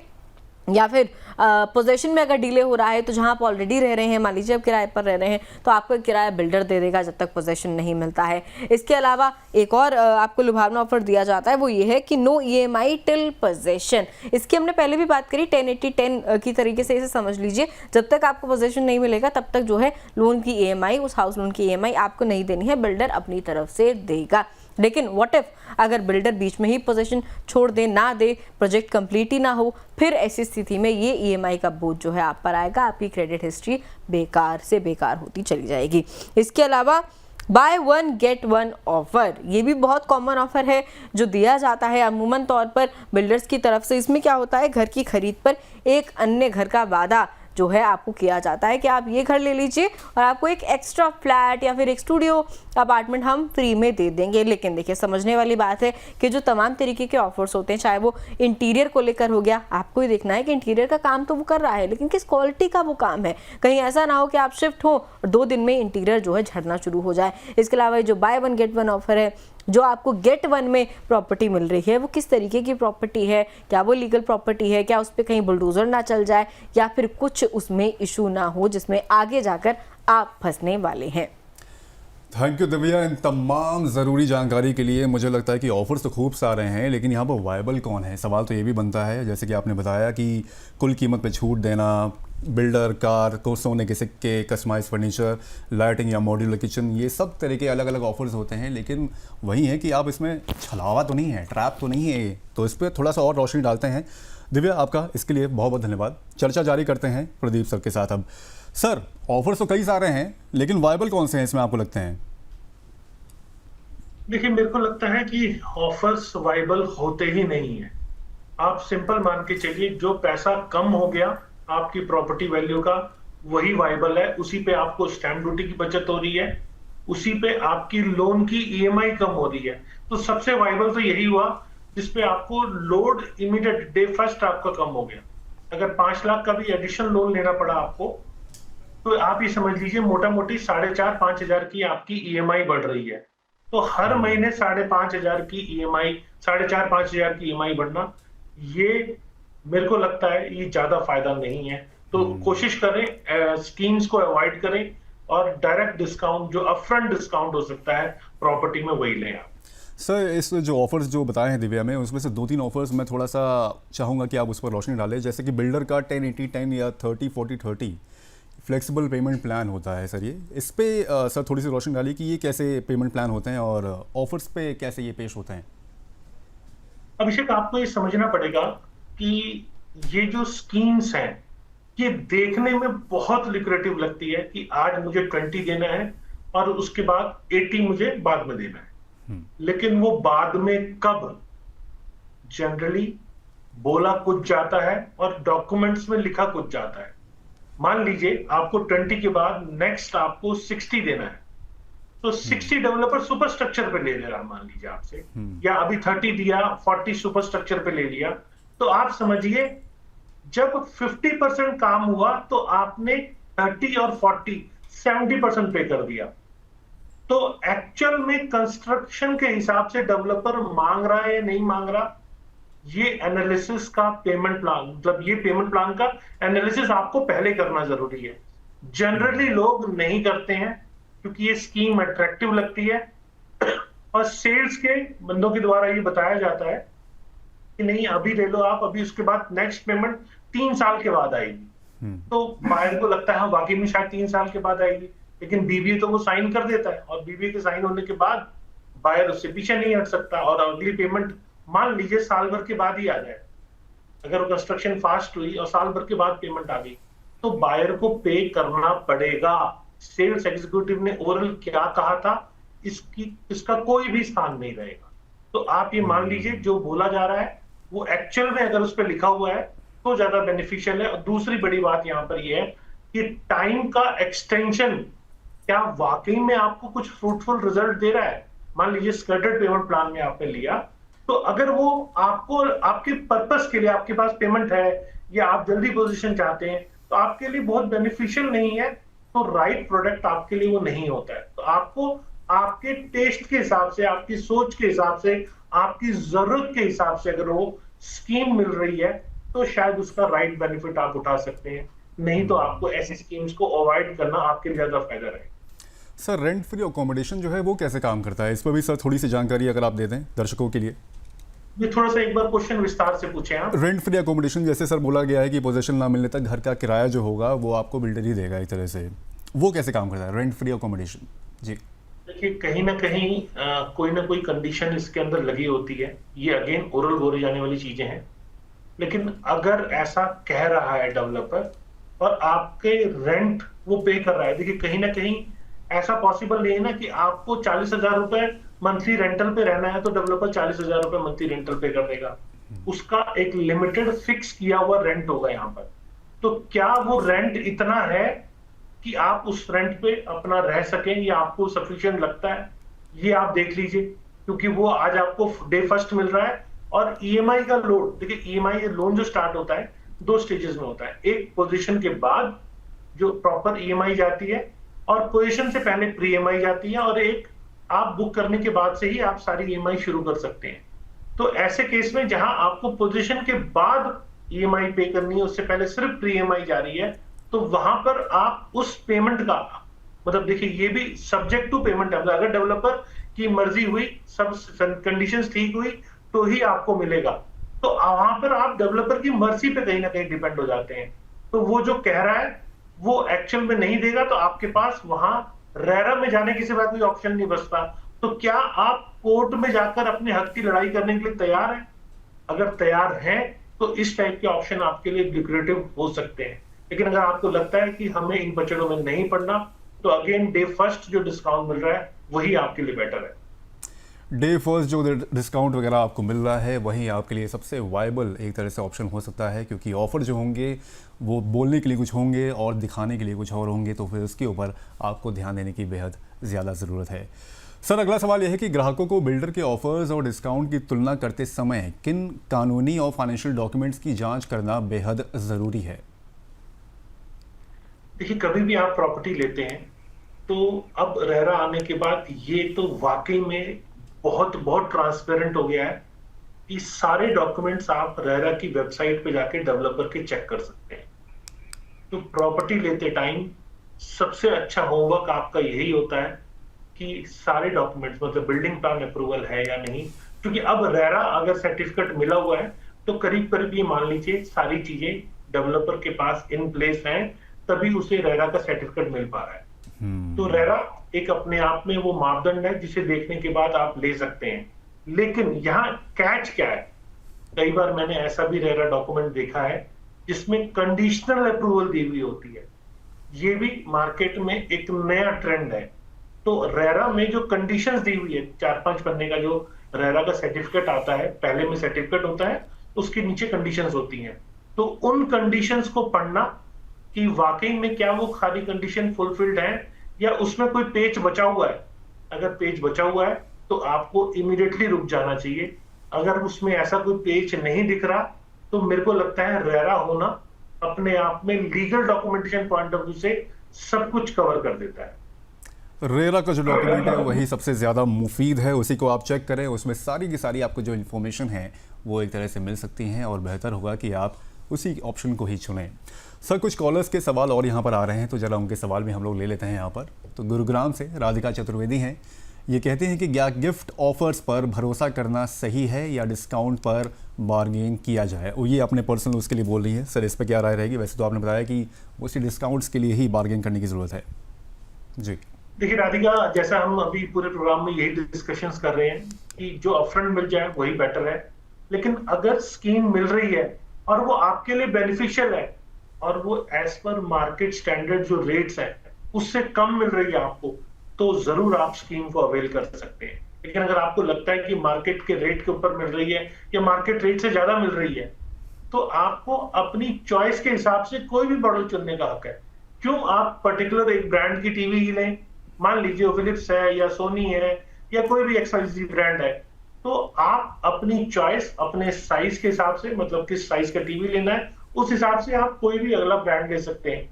या फिर पोजीशन में अगर डिले हो रहा है तो जहां आप ऑलरेडी रह रहे हैं, मान लीजिए आप किराए पर रह रहे हैं, तो आपको किराया बिल्डर दे देगा जब तक पोजीशन नहीं मिलता है। इसके अलावा एक और आपको लुभावना ऑफर दिया जाता है, वो ये है कि नो EMI टिल पोजीशन। इसकी हमने पहले भी बात करी, 10-80-10 की तरीके से इसे समझ लीजिए। जब तक आपको पोजीशन नहीं मिलेगा तब तक जो है लोन की EMI, उस हाउस लोन की EMI आपको नहीं देनी है, बिल्डर अपनी तरफ से देगा। लेकिन व्हाट इफ अगर बिल्डर बीच में ही पोजीशन छोड़ दे, ना दे, प्रोजेक्ट कंप्लीट ही ना हो, फिर ऐसी स्थिति में ये EMI का बोझ जो है आप पर आएगा, आपकी क्रेडिट हिस्ट्री बेकार से बेकार होती चली जाएगी। इसके अलावा बाय 1 गेट 1 ऑफर, ये भी बहुत कॉमन ऑफर है जो दिया जाता है अमूमन तौर पर बिल्डर्स की तरफ से। इसमें क्या होता है, घर की खरीद पर एक अन्य घर का वादा जो है आपको किया जाता है कि आप ये घर ले लीजिए और आपको एक एक्स्ट्रा फ्लैट या फिर एक स्टूडियो अपार्टमेंट हम फ्री में दे देंगे। लेकिन देखिए, समझने वाली बात है कि जो तमाम तरीके के ऑफर्स होते हैं, चाहे वो इंटीरियर को लेकर हो गया, आपको ही देखना है कि इंटीरियर का काम तो वो कर रहा है, लेकिन किस क्वालिटी का वो काम है। कहीं ऐसा ना हो कि आप शिफ्ट हो और 2 दिन में इंटीरियर जो है झड़ना शुरू हो जाए। इसके अलावा जो बाय 1 गेट 1 ऑफर है, जो आपको गेट 1 में प्रॉपर्टी मिल रही है, वो किस तरीके की प्रॉपर्टी है, क्या वो लीगल प्रॉपर्टी है, क्या उस पर कहीं बुलडोजर ना चल जाए या फिर कुछ उसमें इशू ना हो जिसमें आगे जाकर आप फंसने वाले हैं। थैंक यू दिव्या इन तमाम ज़रूरी जानकारी के लिए। मुझे लगता है कि ऑफर्स तो खूब सारे हैं, लेकिन यहाँ पर वायबल कौन है, सवाल तो ये भी बनता है। जैसे कि आपने बताया कि कुल कीमत पे छूट देना, बिल्डर, कार, को सोने के सिक्के, कस्टमाइज फर्नीचर, लाइटिंग या मॉड्यूलर किचन, ये सब तरह के अलग अलग ऑफर्स होते हैं। लेकिन वही है कि आप इसमें छलावा तो नहीं है, ट्रैप तो नहीं है ये, तो इस पर थोड़ा सा और रोशनी डालते हैं। दिव्या, आपका इसके लिए बहुत बहुत धन्यवाद। चर्चा जारी करते हैं प्रदीप सर के साथ। अब सर, ऑफर्स तो कई सारे हैं, लेकिन वायबल कौन से हैं इसमें आपको लगते हैं? देखिए, मेरे को लगता है कि ऑफर्स वाइबल होते ही नहीं है। आप सिंपल मान के चलिए, जो पैसा कम हो गया आपकी प्रॉपर्टी वैल्यू का, वही वाइबल है। उसी पे आपको स्टैम्प ड्यूटी की बचत हो रही है, उसी पे आपकी लोन की ईएमआई कम हो रही है। तो सबसे वाइबल तो यही हुआ जिसपे आपको लोड इमीडिएट डे फर्स्ट आपका कम हो गया। अगर 5 लाख का भी एडिशनल लोन लेना पड़ा आपको, तो आप ये समझ लीजिए मोटा मोटी 4,500-5,000 की आपकी ईएमआई बढ़ रही है। तो हर महीने 5,500 की ईएमआई, 4,500-5,000 की ईएमआई बढ़ना, ये मेरे को लगता है ये ज्यादा फायदा नहीं है। तो कोशिश करें स्कीम्स को अवॉइड करें, और डायरेक्ट डिस्काउंट जो अपफ्रंट डिस्काउंट हो सकता है प्रॉपर्टी में, वही लें आप। सर, इस जो ऑफर्स जो बताए हैं दिव्या में, उसमें से 2-3 ऑफर्स मैं थोड़ा सा चाहूँगा कि आप उस पर रोशनी डालें। जैसे कि बिल्डर का 10-80-10 या 30-40-30 फ्लेक्सिबल पेमेंट प्लान होता है सर, ये इस पे सर थोड़ी सी रोशनी डालिए कि ये कैसे पेमेंट प्लान होते हैं और ऑफर्स पे कैसे ये पेश होते हैं। अभिषेक, आपको ये समझना पड़ेगा कि ये जो स्कीम्स हैं, ये देखने में बहुत लिक्रेटिव लगती है कि आज मुझे 20 देना है और उसके बाद 80 मुझे बाद में देना है। लेकिन वो बाद में कब, जनरली बोला कुछ जाता है और डॉक्यूमेंट्स में लिखा कुछ जाता है। मान लीजिए आपको 20 के बाद नेक्स्ट आपको 60 देना है, तो 60 डेवलपर सुपर स्ट्रक्चर पे ले ले रहा, मान लीजिए आपसे, या अभी 30 दिया, 40 सुपर स्ट्रक्चर पे ले लिया। तो आप समझिए, जब 50% काम हुआ तो आपने 30 और 40 70% पे कर दिया। तो एक्चुअल में कंस्ट्रक्शन के हिसाब से डेवलपर मांग रहा है या नहीं मांग रहा, ये एनालिसिस का पेमेंट प्लान, मतलब ये पेमेंट प्लान का एनालिसिस आपको पहले करना जरूरी है। जनरली लोग नहीं करते हैं क्योंकि ये स्कीम अट्रैक्टिव लगती है, और सेल्स के बंदों के द्वारा ये बताया जाता है कि नहीं अभी ले लो आप, अभी उसके बाद नेक्स्ट पेमेंट 3 साल के बाद आएगी। तो बायर को लगता है हाँ वाकई में शायद 3 साल के बाद आएगी, लेकिन बीबीए तो वो साइन कर देता है, और बीबीए के साइन होने के बाद बायर उससे पीछे नहीं हट सकता, और अगली पेमेंट मान लीजिए साल भर के बाद ही आ जाए। अगर कंस्ट्रक्शन फास्ट हुई और साल भर के बाद पेमेंट आ गई, तो बायर को पे करना पड़ेगा। सेल्स एग्जीक्यूटिव ने ओरल क्या कहा था, इसका कोई भी स्थान नहीं रहेगा। तो आप ये मान लीजिए जो बोला जा रहा है वो एक्चुअल में अगर उस पर लिखा हुआ है तो ज्यादा बेनिफिशियल है। और दूसरी बड़ी बात यहाँ पर ये है कि टाइम का एक्सटेंशन क्या वाकई में आपको कुछ फ्रूटफुल रिजल्ट दे रहा है। मान लीजिए स्कर्टेड पेमेंट प्लान में आपने लिया, तो अगर वो आपको आपके पर्पस के लिए, आपके पास पेमेंट है या आप जल्दी पोजीशन चाहते हैं, तो आपके लिए बहुत बेनिफिशियल नहीं है, तो राइट प्रोडक्ट आपके लिए वो नहीं होता है। तो आपको आपके टेस्ट के हिसाब से, आपकी सोच के हिसाब से, आपकी जरूरत के हिसाब से अगर वो स्कीम मिल रही है, तो शायद उसका राइट बेनिफिट आप उठा सकते हैं। नहीं तो आपको ऐसी स्कीम्स को अवॉइड करना आपके लिए ज्यादा फायदा रहेगा। सर, रेंट फ्री अकोमोडेशन जो है वो कैसे काम करता है, इस पर भी सर थोड़ी सी जानकारी अगर आप दे दें दर्शकों के लिए। ये थोड़ा सा एक बार क्वेश्चन विस्तार से पूछे आप। रेंट फ्री अकोमोडेशन, जैसे सर बोला गया है कि पोजीशन ना मिलने तक घर का किराया जो होगा वो आपको बिल्डर ही देगा एक तरह से, वो कैसे काम करता है रेंट फ्री अकोमोडेशन? जी देखिए, कहीं ना कहीं कोई ना कोई कंडीशन इसके अंदर लगी होती है। ये अगेन ओरल बोली जाने वाली चीजें हैं, लेकिन अगर ऐसा कह रहा है डेवलपर और आपके रेंट वो पे कर रहा है, देखिए कहीं ना कहीं ऐसा पॉसिबल नहीं है ना कि आपको 40,000 रुपए मंथली रेंटल पे रहना है तो डेवलपर 40,000 रुपए मंथली रेंटल पे कर देगा। उसका एक लिमिटेड फिक्स किया हुआ रेंट होगा यहाँ पर। तो क्या वो रेंट इतना है कि आप उस रेंट पे अपना रह सकें, या आपको सफिशिएंट लगता है, ये आप देख लीजिए। क्योंकि वो आज आपको डे फर्स्ट मिल रहा है, और ईएमआई का लोड, देखिए ईएमआई लोन जो स्टार्ट होता है 2 स्टेजेस में होता है। एक पोजीशन के बाद जो प्रॉपर ईएमआई जाती है, और पोजीशन से पहले प्री ईएमआई जाती है, और एक आप बुक करने के बाद से ही आप सारी ईएमआई शुरू कर सकते हैं। तो ऐसे केस में जहां आपको पोजीशन के बाद ईएमआई पे करनी है, उससे पहले सिर्फ प्री ईएमआई जा रही है, तो वहां पर आप उस पेमेंट का, मतलब देखिए ये भी सब्जेक्ट टू पेमेंट है, अगर डेवलपर की मर्जी हुई, सब कंडीशंस ठीक हुई तो ही आपको मिलेगा। तो वहां पर आप डेवलपर की मर्जी पे कहीं ना कहीं डिपेंड हो जाते हैं। तो वो जो कह रहा है वो एक्चुअल में नहीं देगा, तो आपके पास वहां रेरा में जाने के सिवा कोई ऑप्शन नहीं बचता। तो क्या आप कोर्ट में जाकर अपने हक की लड़ाई करने के लिए तैयार हैं? अगर तैयार हैं तो इस टाइप के ऑप्शन आपके लिए ल्यूक्रेटिव हो सकते हैं। लेकिन अगर आपको लगता है कि हमें इन बजटों में नहीं पड़ना, तो अगेन डे फर्स्ट जो डिस्काउंट मिल रहा है वही आपके लिए बेटर है। डे फर्स्ट जो डिस्काउंट वगैरह आपको मिल रहा है वही आपके लिए सबसे वायबल एक तरह से ऑप्शन हो सकता है, क्योंकि ऑफ़र जो होंगे वो बोलने के लिए कुछ होंगे और दिखाने के लिए कुछ और होंगे, तो फिर उसके ऊपर आपको ध्यान देने की बेहद ज़्यादा ज़रूरत है। सर, अगला सवाल यह है कि ग्राहकों को बिल्डर के ऑफर्स और डिस्काउंट की तुलना करते समय किन कानूनी और फाइनेंशियल डॉक्यूमेंट्स की जांच करना बेहद ज़रूरी है? देखिए, कभी भी आप प्रॉपर्टी लेते हैं तो अब रेरा आने के बाद ये तो वाकई में बहुत बहुत ट्रांसपेरेंट हो गया है कि सारे डॉक्यूमेंट्स आप रेरा की वेबसाइट पे जाके डेवलपर के चेक कर सकते हैं। तो प्रॉपर्टी लेते टाइम सबसे अच्छा होमवर्क आपका यही होता है कि सारे डॉक्यूमेंट्स, मतलब बिल्डिंग प्लान अप्रूवल है या नहीं, क्योंकि अब रेरा अगर सर्टिफिकेट मिला हुआ है तो करीब करीब ये मान लीजिए सारी चीजें डेवलपर के पास इन प्लेस हैं, तभी उसे रेरा का सर्टिफिकेट मिल पा रहा है। तो रेरा एक अपने आप में वो मापदंड है जिसे देखने के बाद आप ले सकते हैं। लेकिन यहाँ कैच क्या है, कई बार मैंने ऐसा भी रेरा डॉक्यूमेंट देखा है जिसमें कंडीशनल अप्रूवल दी हुई होती है। ये भी मार्केट में एक नया ट्रेंड है। तो रेरा में जो कंडीशंस दी हुई है, 4-5 पन्ने का जो रेरा का सर्टिफिकेट आता है, पहले में सर्टिफिकेट होता है, उसके नीचे कंडीशंस होती हैं। तो उन कंडीशंस को पढ़ना कि वाकई में क्या वो सारी कंडीशन फुलफिल्ड है या उसमें कोई पेज बचा हुआ है। अगर पेज बचा हुआ है तो आपको इमीडिएटली रुक जाना चाहिए। अगर उसमें ऐसा कोई पेज नहीं दिख रहा तो मेरे को लगता है रेरा होना अपने आप में legal documentation point of view से सब कुछ कवर कर देता है। रेरा का जो डॉक्यूमेंट है वही सबसे ज़्यादा मुफीद है, उसी को आप चेक करें। उसमें सारी की सारी आपको जो इन्फॉर्मेशन है वो एक तरह से मिल सकती हैं और बेहतर होगा कि आप उसी ऑप्शन को ही चुनें। सर, कुछ कॉलर्स के सवाल और यहाँ पर आ रहे हैं, तो ज़रा उनके सवाल भी हम लोग ले लेते हैं यहाँ पर। तो गुरुग्राम से राधिका चतुर्वेदी हैं, ये कहते हैं कि क्या गिफ्ट ऑफर्स पर भरोसा करना सही है या डिस्काउंट पर बार्गेन किया जाए? और ये अपने पर्सनल उसके लिए बोल रही है। सर, इस पर क्या राय रहेगी? वैसे तो आपने बताया कि उसी डिस्काउंट्स के लिए ही बार्गेन करने की ज़रूरत है। जी देखिए राधिका, जैसा हम अभी पूरे प्रोग्राम में यही डिस्कशंस कर रहे हैं कि जो अपफ्रंट मिल जाए वही बेटर है। लेकिन अगर स्कीम मिल रही है और वो आपके लिए बेनिफिशियल है और वो एज पर मार्केट स्टैंडर्ड जो रेट्स है उससे कम मिल रही है आपको, तो जरूर आप स्कीम को अवेल कर सकते हैं। लेकिन अगर आपको लगता है कि मार्केट के रेट के ऊपर मिल रही है या मार्केट रेट से ज्यादा मिल रही है, तो आपको अपनी चॉइस के हिसाब से कोई भी मॉडल चुनने का हक है। क्यों आप पर्टिकुलर एक ब्रांड की टीवी ही लें? मान लीजिए वो फिलिप्स है या सोनी है या कोई भी XYZ ब्रांड है, तो आप अपनी चॉइस अपने साइज के हिसाब से, मतलब किस साइज का टीवी लेना है उस हिसाब से आप कोई भी अगला ब्रांड ले सकते हैं।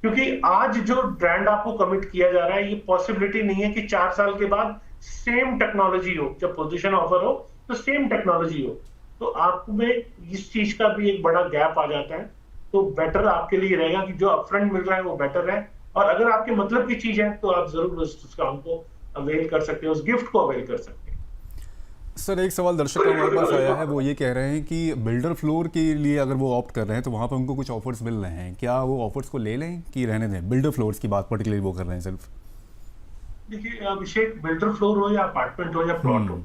क्योंकि आज जो ब्रांड आपको कमिट किया जा रहा है, ये पॉसिबिलिटी नहीं है कि 4 साल के बाद सेम टेक्नोलॉजी हो, जब पोजीशन ऑफर हो तो सेम टेक्नोलॉजी हो। तो आप में इस चीज का भी एक बड़ा गैप आ जाता है। तो बेटर आपके लिए रहेगा कि जो अपफ्रंट मिल रहा है वो बेटर है, और अगर आपके मतलब की चीज है तो आप जरूर उस डिस्काउंट को अवेल कर सकते हैं, उस गिफ्ट को अवेल कर सकते हैं। सर, एक सवाल दर्शक का हमारे पास आया है, वो ये कह रहे हैं कि बिल्डर फ्लोर के लिए अगर वो ऑप्ट कर रहे हैं तो वहाँ पर उनको कुछ ऑफर्स मिल रहे हैं, क्या वो ऑफर्स को ले लें कि रहने दें? बिल्डर फ्लोर्स की बात पर्टिकुलरली वो कर रहे हैं सिर्फ। देखिए अभिषेक, बिल्डर फ्लोर हो या अपार्टमेंट हो या प्लॉट हो,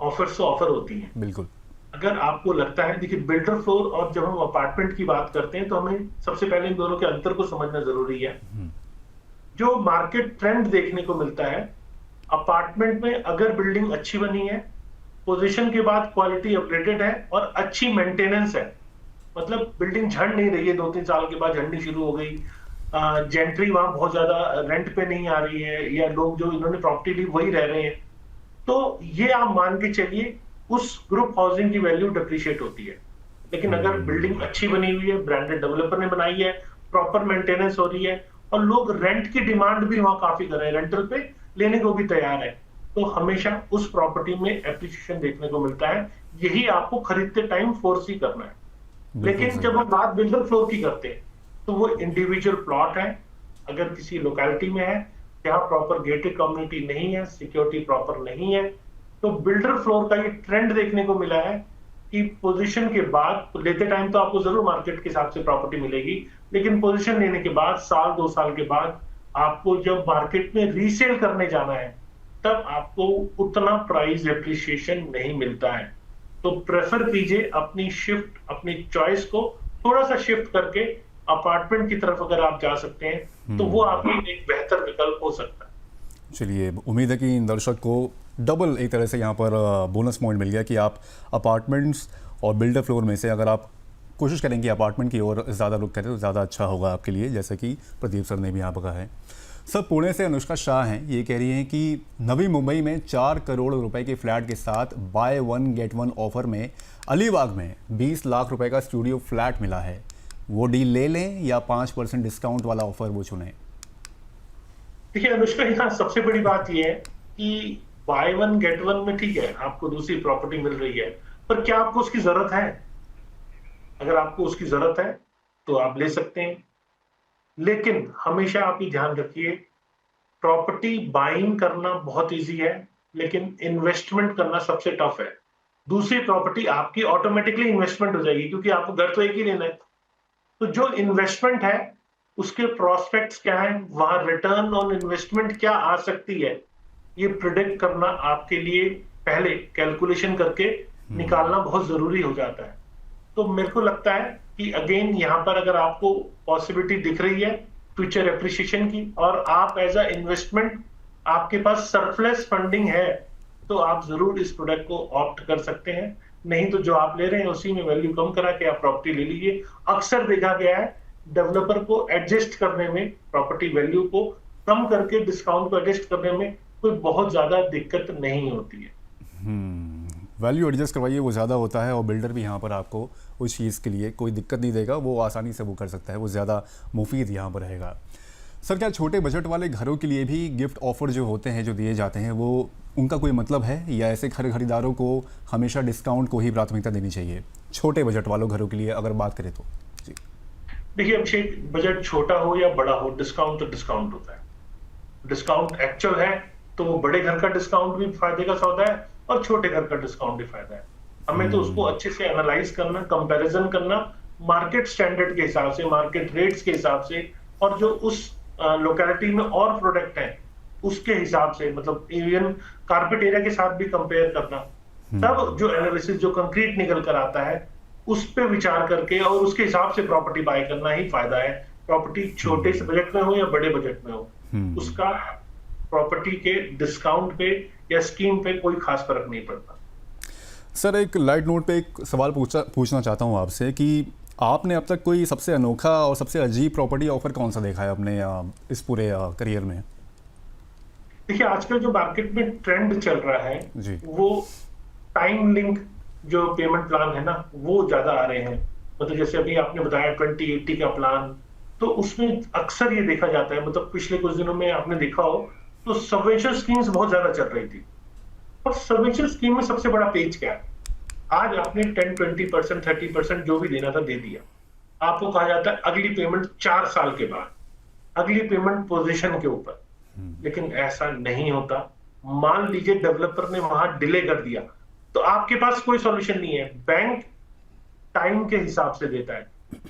ऑफर्स तो ऑफर होती हैं। बिल्कुल। अगर आपको लगता है, देखिए बिल्डर फ्लोर और जब हम अपार्टमेंट की बात करते हैं तो हमें सबसे पहले इन दोनों के अंतर को समझना जरूरी है। जो मार्केट ट्रेंड देखने को मिलता है, अपार्टमेंट में अगर बिल्डिंग अच्छी बनी है, पोजीशन के बाद क्वालिटी अपग्रेडेड है और अच्छी मेंटेनेंस है, मतलब बिल्डिंग झड़ नहीं रही है, 2-3 साल के बाद झड़नी शुरू हो गई, जेंट्री वहां बहुत ज्यादा रेंट पे नहीं आ रही है या लोग जो इन्होंने प्रॉपर्टी ली वही रह रहे हैं, तो ये आप मान के चलिए उस ग्रुप हाउसिंग की वैल्यू डिप्रिशिएट होती है। लेकिन अगर बिल्डिंग अच्छी बनी हुई है, ब्रांडेड डेवलपर ने बनाई है, प्रॉपर मेंटेनेंस हो रही है और लोग रेंट की डिमांड भी वहां काफी कर रहे हैं, रेंटल पे लेने को भी तैयार है, तो हमेशा उस प्रॉपर्टी में एप्रिसिएशन देखने को मिलता है। यही आपको खरीदते टाइम फोर्सी करना है। लेकिन जब हम बात बिल्डर फ्लोर की करते हैं तो वो इंडिविजुअल प्लॉट है, अगर किसी लोकेलिटी में है जहां प्रॉपर गेटेड कम्युनिटी नहीं है, सिक्योरिटी प्रॉपर नहीं है, तो बिल्डर फ्लोर का ये ट्रेंड देखने को मिला है कि पोजीशन के बाद लेते टाइम तो आपको जरूर मार्केट के हिसाब से प्रॉपर्टी मिलेगी, लेकिन पोजीशन लेने के बाद साल 2 साल के बाद आपको जब मार्केट में रीसेल करने जाना है तब आपको उतना प्राइस एप्रिसिएशन नहीं मिलता है। तो प्रेफर कीजिए अपनी चॉइस को थोड़ा सा शिफ्ट करके अपार्टमेंट की तरफ अगर आप जा सकते हैं तो वो आपके लिए एक बेहतर विकल्प हो सकता है। चलिए, उम्मीद है कि इन दर्शक को डबल एक तरह से यहाँ पर बोनस पॉइंट मिल गया कि आप अपार्टमेंट्स और बिल्डर फ्लोर में से अगर आप कोशिश करेंगे अपार्टमेंट की ओर ज़्यादा रुख करें तो ज़्यादा अच्छा होगा आपके लिए, जैसे कि प्रदीप सर ने भी यहाँ पर कहा है। सर, पुणे से अनुष्का शाह हैं, ये कह रही हैं कि नवी मुंबई में 4 करोड़ रुपए के फ्लैट के साथ by one get one offer में अलीबाग में 20 लाख रुपए का स्टूडियो फ्लैट मिला है। वो डील ले लें या 5% डिस्काउंट वाला ऑफर वो चुनें? देखिए अनुष्का, यहाँ सबसे बड़ी बात यह है कि बाय वन गेट वन में ठीक है आपको दूसरी प्रॉपर्टी मिल रही है, पर क्या आपको उसकी जरूरत है? अगर आपको उसकी जरूरत है तो आप ले सकते हैं, लेकिन हमेशा आप ये ध्यान रखिए प्रॉपर्टी बाइंग करना बहुत इजी है, लेकिन इन्वेस्टमेंट करना सबसे टफ है। दूसरी प्रॉपर्टी आपकी ऑटोमेटिकली इन्वेस्टमेंट हो जाएगी क्योंकि आपको घर तो एक ही लेना है। तो जो इन्वेस्टमेंट है उसके प्रोस्पेक्ट्स क्या है, वहां रिटर्न ऑन इन्वेस्टमेंट क्या आ सकती है, ये प्रिडिक्ट करना आपके लिए पहले कैलकुलेशन करके निकालना बहुत जरूरी हो जाता है। तो मेरे को लगता है कि अगेन यहाँ पर अगर आपको पॉसिबिलिटी दिख रही है फ्यूचर एप्रिसिएशन की और आप एज अ इन्वेस्टमेंट आपके पास सरप्लस फंडिंग है तो आप जरूर इस प्रोडक्ट को ऑप्ट कर सकते हैं। नहीं तो जो आप ले रहे हैं उसी में वैल्यू कम करा के आप प्रॉपर्टी ले लीजिए। अक्सर देखा गया है डेवलपर को एडजस्ट करने में, प्रॉपर्टी वैल्यू को कम करके डिस्काउंट को एडजस्ट करने में कोई बहुत ज्यादा दिक्कत नहीं होती है। वैल्यू एडजस्ट करवाइए, वो ज़्यादा होता है और बिल्डर भी यहाँ पर आपको उस चीज़ के लिए कोई दिक्कत नहीं देगा, वो आसानी से वो कर सकता है, वो ज़्यादा मुफीद यहाँ पर रहेगा। सर, क्या छोटे बजट वाले घरों के लिए भी गिफ्ट ऑफर जो होते हैं, जो दिए जाते हैं, वो उनका कोई मतलब है या ऐसे खरीदारों को हमेशा डिस्काउंट को ही प्राथमिकता देनी चाहिए छोटे बजट वालों घरों के लिए अगर बात करें तो? जी देखिए अभिषेक, बजट छोटा हो या बड़ा हो, डिस्काउंट तो डिस्काउंट होता है। डिस्काउंट एक्चुअल है तो वो बड़े घर का डिस्काउंट भी फायदे का सौदा है और छोटे घर का डिस्काउंट भी फायदा है। हमें तो उसको अच्छे से एनालाइज करना, कंपैरिजन करना मार्केट स्टैंडर्ड के हिसाब से, मार्केट रेट्स के हिसाब से और जो उस लोकेलिटी में और प्रोडक्ट हैं उसके हिसाब से, मतलब इवन कारपेट एरिया के साथ भी कंपेयर करना। तब जो एनालिसिस जो कंक्रीट निकल कर आता है उस पे विचार करके और उसके हिसाब से प्रॉपर्टी बाय करना ही फायदा है। प्रॉपर्टी छोटे से बजट में हो या बड़े बजट में हो, उसका प्रॉपर्टी के डिस्काउंट पे या स्कीम पे कोई खास फर्क नहीं पड़ता। सर, एक लाइट नोट पे एक सवाल पूछना चाहता हूँ आपसे कि आपने अब तक कोई सबसे अनोखा और सबसे अजीब प्रॉपर्टी ऑफर कौन सा देखा है अपने इस पूरे करियर में? देखिए आजकल जो मार्केट में ट्रेंड चल रहा है जी, वो टाइम लिंक जो पेमेंट प्लान है ना, वो ज्यादा आ रहे हैं। मतलब जैसे अभी आपने बताया 2080 का प्लान, तो उसमें अक्सर ये देखा जाता है, मतलब पिछले कुछ दिनों में आपने देखा हो तो सबवेंशन स्कीम्स बहुत ज्यादा चल रही थी। और सबवेंशन स्कीम में सबसे बड़ा पेज क्या है, आज आपने 10-20% 30% जो भी देना था दे दिया, आपको कहा जाता है अगली पेमेंट 4 साल के बाद, अगली पेमेंट पोजीशन के ऊपर। लेकिन ऐसा नहीं होता। मान लीजिए डेवलपर ने वहां डिले कर दिया तो आपके पास कोई सॉल्यूशन नहीं है। बैंक टाइम के हिसाब से देता है।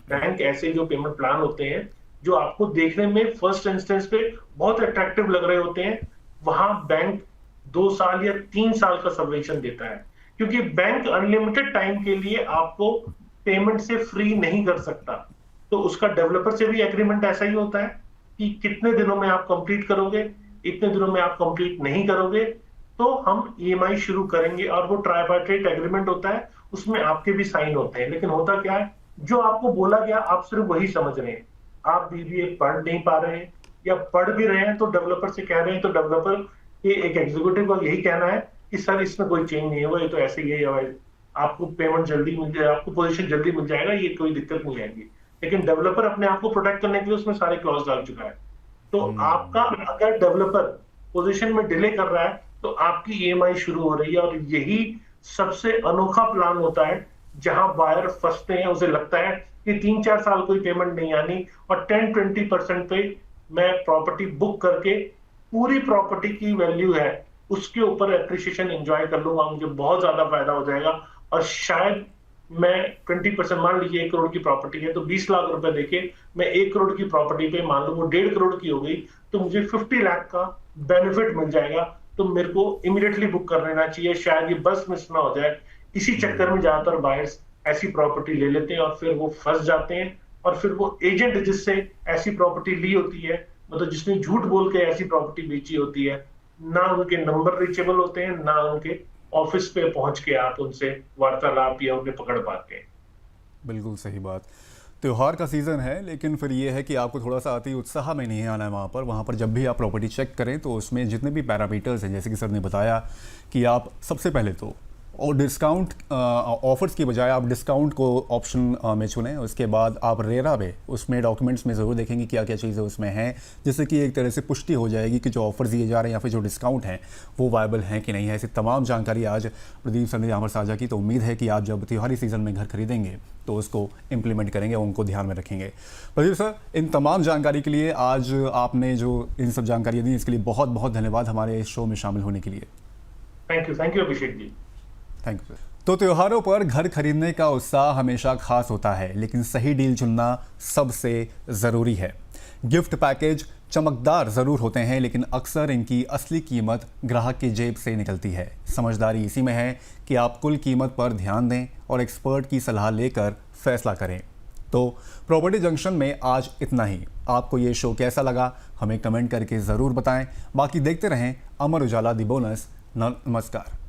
बैंक ऐसे जो पेमेंट प्लान होते हैं जो आपको देखने में फर्स्ट इंस्टेंस पे बहुत अट्रैक्टिव लग रहे होते हैं, वहां बैंक 2 साल या 3 साल का सबवेंशन देता है, क्योंकि बैंक अनलिमिटेड टाइम के लिए आपको पेमेंट से फ्री नहीं कर सकता। तो उसका डेवलपर से भी एग्रीमेंट ऐसा ही होता है कि कितने दिनों में आप कंप्लीट करोगे, इतने दिनों में आप कंप्लीट नहीं करोगे तो हम ईएमआई शुरू करेंगे। और वो ट्राइपार्टाइट एग्रीमेंट होता है, उसमें आपके भी साइन होते हैं। लेकिन होता क्या है, जो आपको बोला गया आप सिर्फ वही समझ रहे हैं, आप बीबीए पढ़ नहीं पा रहे हैं या पढ़ भी रहे हैं तो डेवलपर से कह रहे हैं, तो डेवलपर के एक एग्जीक्यूटिव का यही कहना है कि सर इसमें कोई चेंज नहीं है, वो ये तो ऐसे ही है, या आपको पेमेंट जल्दी मिल जाए, आपको पोजीशन जल्दी मिल जाएगा, ये कोई दिक्कत नहीं आएगी। लेकिन डेवलपर अपने आप को प्रोटेक्ट करने के लिए उसमें सारे क्लॉज डाल चुका है। तो आपका अगर डेवलपर पोजीशन में डिले कर रहा है तो आपकी ईएमआई शुरू हो रही है। और यही सबसे अनोखा प्लान होता है जहां बायर फंसते हैं। उसे लगता है कि 3-4 साल कोई पेमेंट नहीं आनी और 10-20% पे मैं प्रॉपर्टी बुक करके पूरी प्रॉपर्टी की वैल्यू है उसके ऊपर एप्रिसिएशन एंजॉय कर लूंगा, मुझे बहुत ज्यादा फायदा हो जाएगा और शायद मैं 20% मान लीजिए 1 करोड़ की प्रॉपर्टी है तो 20 लाख रुपए देके मैं 1 करोड़ की प्रॉपर्टी पे मान लो वो 1.5 करोड़ की हो गई तो मुझे 50 लाख का बेनिफिट मिल जाएगा। तो मेरे को इमीडिएटली बुक कर लेना चाहिए, शायद ये बस मिस ना हो जाए। इसी चक्कर में ज्यादातर बायर्स ऐसी प्रॉपर्टी ले लेते हैं और फिर वो फंस जाते हैं। और फिर वो एजेंट जिससे ऐसी प्रॉपर्टी ली होती है, मतलब जिसने झूठ बोल के ऐसी प्रॉपर्टी बेची होती है, ना उनके नंबर रीचेबल होते हैं, ना उनके ऑफिस पे पहुंच के आप उनसे वार्तालाप या उन्हें पकड़ पाते हैं। बिल्कुल सही बात। त्योहार का सीज़न है, लेकिन फिर ये है कि आपको थोड़ा सा अति उत्साह में नहीं आना है वहाँ पर जब भी आप प्रॉपर्टी चेक करें तो उसमें जितने भी पैरामीटर्स हैं, जैसे कि सर ने बताया कि आप सबसे पहले तो और डिस्काउंट ऑफर्स की बजाय आप डिस्काउंट को ऑप्शन में चुनें। उसके बाद आप रेरा में उसमें डॉक्यूमेंट्स में ज़रूर देखेंगे क्या क्या चीज़ें उसमें हैं, जिससे कि एक तरह से पुष्टि हो जाएगी कि जो ऑफर्स दिए जा रहे हैं या फिर जो डिस्काउंट हैं वो वायबल हैं कि नहीं है। ऐसी तमाम जानकारी आज प्रदीप सर ने यहाँ पर साझा की। तो उम्मीद है कि आप जब त्योहारी सीज़न में घर खरीदेंगे तो उसको इम्प्लीमेंट करेंगे, उनको ध्यान में रखेंगे। प्रदीप सर, इन तमाम जानकारी के लिए, आज आपने जो इन सब जानकारियाँ दी इसके लिए बहुत बहुत धन्यवाद हमारे इस शो में शामिल होने के लिए। Thank you Abhishek ji. Thank you sir. तो त्योहारों पर घर खरीदने का उत्साह हमेशा खास होता है, लेकिन सही डील चुनना सबसे ज़रूरी है। गिफ्ट पैकेज चमकदार ज़रूर होते हैं, लेकिन अक्सर इनकी असली कीमत ग्राहक की जेब से निकलती है। समझदारी इसी में है कि आप कुल कीमत पर ध्यान दें और एक्सपर्ट की सलाह लेकर फैसला करें। तो प्रॉपर्टी जंक्शन में आज इतना ही। आपको ये शो कैसा लगा हमें कमेंट करके ज़रूर बताएं। बाकी देखते रहें अमर उजाला दी बोनस। नमस्कार।